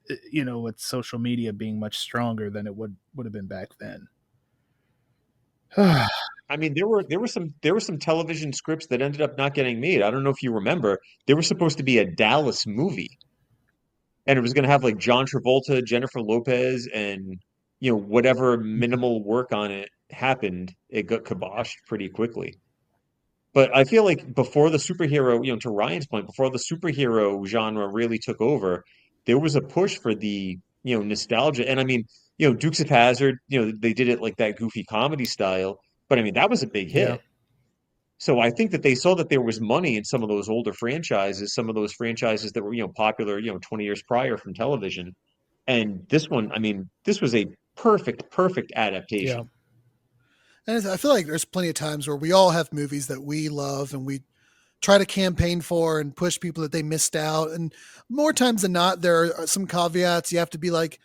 with social media being much stronger than it would have been back then. I mean, there were some television scripts that ended up not getting made. I don't know if you remember. There was supposed to be a Dallas movie, and it was going to have like John Travolta, Jennifer Lopez, and whatever minimal work on it happened, it got kiboshed pretty quickly. But I feel like before the superhero, to Ryan's point, before the superhero genre really took over, there was a push for the, nostalgia. And I mean, Dukes of Hazzard, they did it like that goofy comedy style, but I mean, that was a big Yeah. hit. So I think that they saw that there was money in some of those older franchises, some of those franchises that were, popular, 20 years prior from television. And this one, I mean, this was a perfect adaptation. Yeah. And I feel like there's plenty of times where we all have movies that we love and we try to campaign for and push people that they missed out. And more times than not, there are some caveats. You have to be like,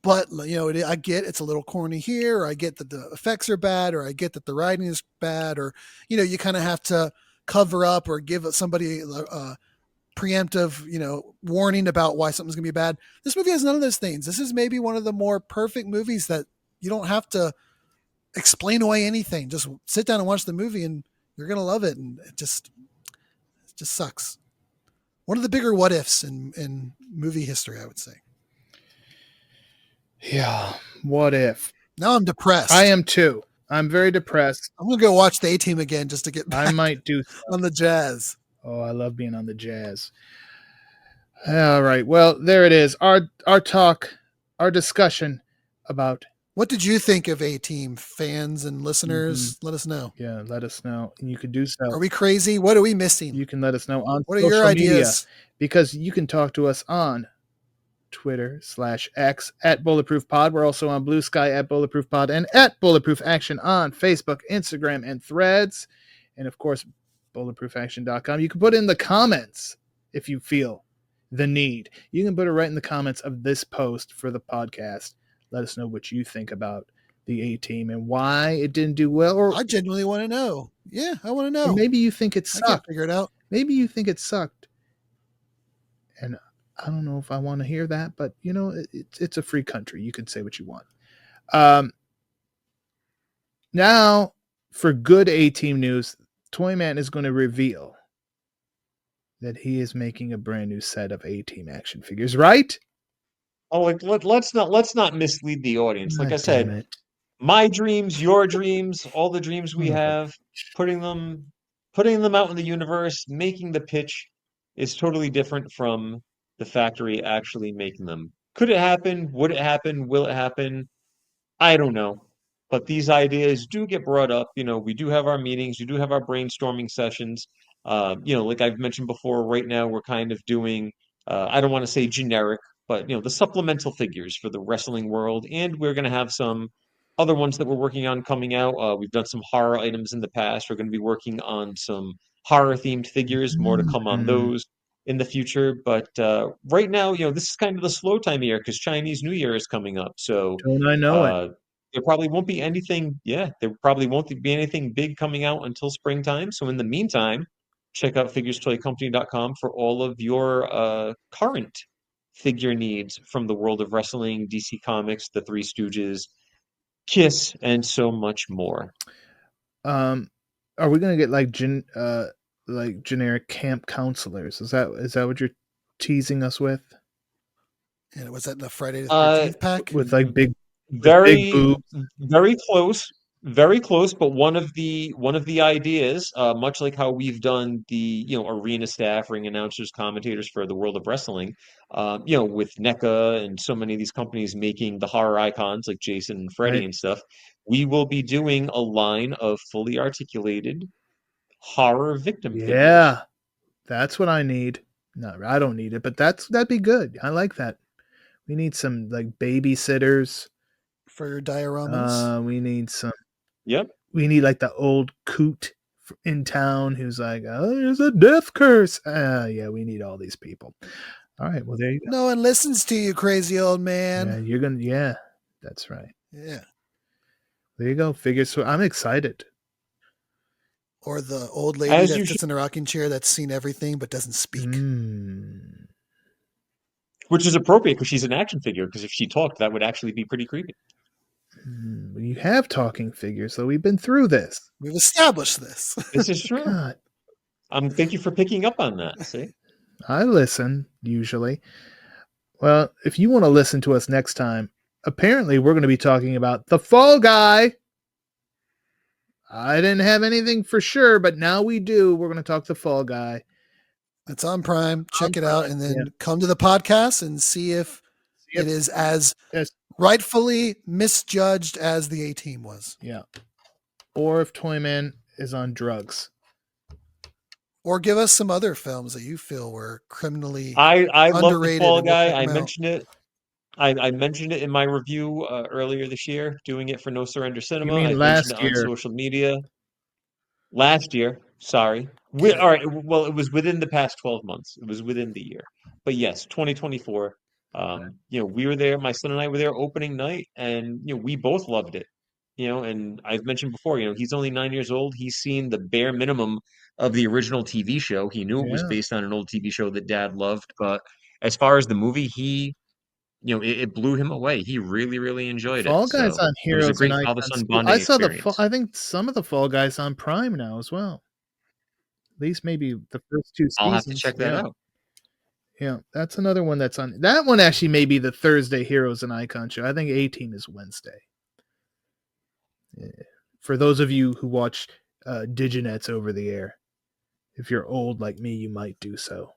but I get it's a little corny here, or I get that the effects are bad, or I get that the writing is bad, or, you kind of have to cover up or give somebody a preemptive, warning about why something's going to be bad. This movie has none of those things. This is maybe one of the more perfect movies that you don't have to explain away anything. Just sit down and watch the movie and you're going to love it. And it just sucks. One of the bigger what ifs in movie history, I would say. Yeah. What if? Now I'm depressed. I am too. I'm very depressed. I'm going to go watch the A-Team again just to get back I might do on the Jazz. Oh, I love being on the Jazz. All right. Well, there it is. Our talk, our discussion about. What did you think of A-Team, fans and listeners? Let us know. Yeah, let us know. And you could do so. Are we crazy? What are we missing? You can let us know on what are social your ideas? Media, because you can talk to us on Twitter/X at Bulletproof Pod. We're also on Blue Sky at Bulletproof Pod and at Bulletproof Action on Facebook, Instagram, and Threads. And of course, bulletproofaction.com. You can put in the comments if you feel the need. You can put it right in the comments of this post for the podcast. Let us know what you think about the A-Team and why it didn't do well. Or I genuinely want to know. Yeah, I want to know. Maybe you think it sucked. I can't figure it out. Maybe you think it sucked. And I don't know if I want to hear that, but it's a free country. You can say what you want. Now, for good A-Team news, Toyman is going to reveal that he is making a brand new set of A-Team action figures, right? Oh, let's not mislead the audience. Like I said, it. my dreams, your dreams, all the dreams we have, putting them out in the universe, making the pitch is totally different from the factory actually making them. Could it happen? Would it happen? Will it happen? I don't know. But these ideas do get brought up. We do have our meetings, we do have our brainstorming sessions. Like I've mentioned before, right now we're kind of doing, I don't want to say generic, but the supplemental figures for the wrestling world, and we're going to have some other ones that we're working on coming out. We've done some horror items in the past. We're going to be working on some horror themed figures. More to come on those in the future. But right now, this is kind of the slow time of year because Chinese New Year is coming up. So don't I know it? There probably won't be anything. Yeah, there probably won't be anything big coming out until springtime. So in the meantime, check out figurestoycompany.com for all of your current figure needs from the world of wrestling, DC Comics, the Three Stooges, Kiss, and so much more. Are we gonna get like generic camp counselors? Is that what you're teasing us with? And was that in the Friday the 13th pack? with like big Very, boobs. very close, very close. But one of the ideas, much like how we've done the arena staff, ring announcers, commentators for the world of wrestling, with NECA and so many of these companies making the horror icons like Jason and Freddy Right. and stuff, we will be doing a line of fully articulated horror victim figures. Yeah, that's what I need. No, I don't need it, but that'd be good. I like that. We need some like babysitters. For your dioramas? We need some. Yep. We need like the old coot in town who's like, oh, there's a death curse. Yeah, we need all these people. All right, well there you go. No one listens to you, crazy old Yeah, man. you're gonna. Yeah, that's right. Yeah. There you go. Figures. So I'm excited. Or the old lady As that you sits in a rocking chair that's seen everything but doesn't speak. Mm. Which is appropriate because she's an action figure. Because if she talked, that would actually be pretty creepy. You have talking figures, so we've been through this. We've established this. This is true. God, Thank you for picking up on that. See, I listen usually. Well, if you want to listen to us next time, apparently we're going to be talking about the Fall Guy. I didn't have anything for sure, but now we do. We're going to talk the Fall Guy. It's on Prime. Check it Prime, out and then yeah. come to the podcast and see if Yep. it is as Yes. rightfully misjudged as the A-Team was. Yeah. Or if Toyman is on drugs. Or give us some other films that you feel were criminally I love the underrated Fall and we'll Guy. check I them out. mentioned it. I mentioned it in my review earlier this year, doing it for No Surrender Cinema. mean I've last mentioned it on year? social media. Last year, sorry. Get it. All right. Well, it was within the past 12 months. It was within the year. But yes, 2024. We were there. My son and I were there opening night, and we both loved it. And I've mentioned before, he's only 9 years old. He's seen the bare minimum of the original TV show. He knew it was Yeah. based on an old TV show that Dad loved, but as far as the movie, it blew him away. He really, really enjoyed Fall it. Guys So on it was a Heroes great and father-son Icons. bonding I saw experience. I think some of the Fall Guys on Prime now as well. At least maybe the first two seasons. I'll have to check that yeah. out. Yeah, that's another one that's on. That one actually may be the Thursday Heroes and Icon show. I think A-Team is Wednesday. Yeah. For those of you who watch Diginets over the air, if you're old like me, you might do so.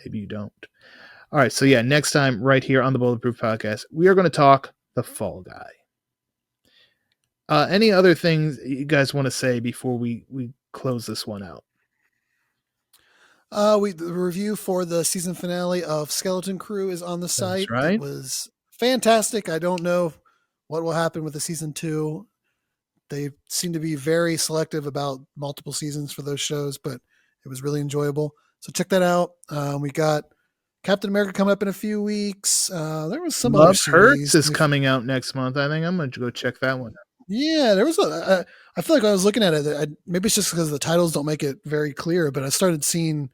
Maybe you don't. All right, so yeah, next time right here on the Bulletproof Podcast, we are going to talk the Fall Guy. Any other things you guys want to say before we close this one out? The review for the season finale of Skeleton Crew is on the site. right. It was fantastic. I don't know what will happen with the season 2. They seem to be very selective about multiple seasons for those shows, but it was really enjoyable. So check that out. We got Captain America coming up in a few weeks. There was some other Love series. Hurts is coming out next month. I think I'm going to go check that one out. Yeah, there was I feel like I was looking at it. Maybe it's just because the titles don't make it very clear, but I started seeing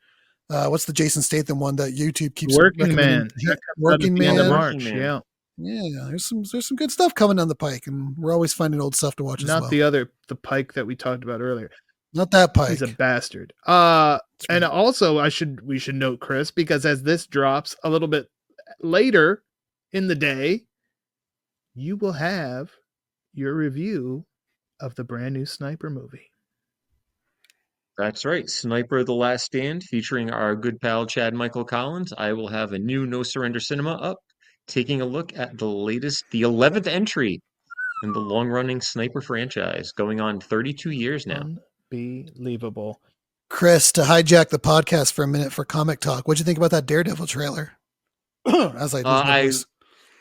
what's the Jason Statham one that YouTube keeps Working recommending? Man. Yeah, That comes out Working at the end of Man. March. Working Man. Yeah. Yeah, there's some good stuff coming down the pike, and we're always finding old stuff to watch as Not well. the Pike that we talked about earlier. Not that Pike. He's a bastard. That's And right. also we should note, Chris, because as this drops a little bit later in the day, you will have your review of the brand new Sniper movie. That's right. Sniper: The Last Stand, featuring our good pal Chad Michael Collins. I will have a new No Surrender Cinema up, taking a look at the 11th entry in the long-running Sniper franchise, going on 32 years now. Unbelievable. Chris, to hijack the podcast for a minute for Comic Talk, what'd you think about that Daredevil trailer? As I lose my voice.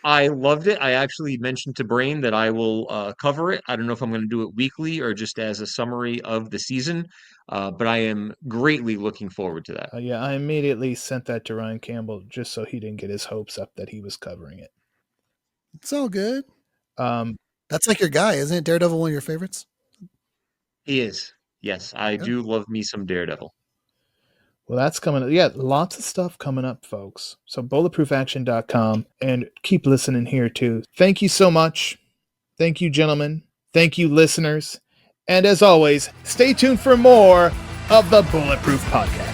I loved it. I actually mentioned to Brain that I will cover it. I don't know if I'm going to do it weekly or just as a summary of the season, but I am greatly looking forward to that. Yeah, I immediately sent that to Ryan Campbell just so he didn't get his hopes up that he was covering it. It's all good. Um, That's like your guy, isn't it? Daredevil, one of your favorites? He is. Yes, I do love me some Daredevil. Well, that's coming up. Yeah, lots of stuff coming up, folks. So bulletproofaction.com, and keep listening here too. Thank you so much. Thank you, gentlemen. Thank you, listeners. And as always, stay tuned for more of the Bulletproof Podcast.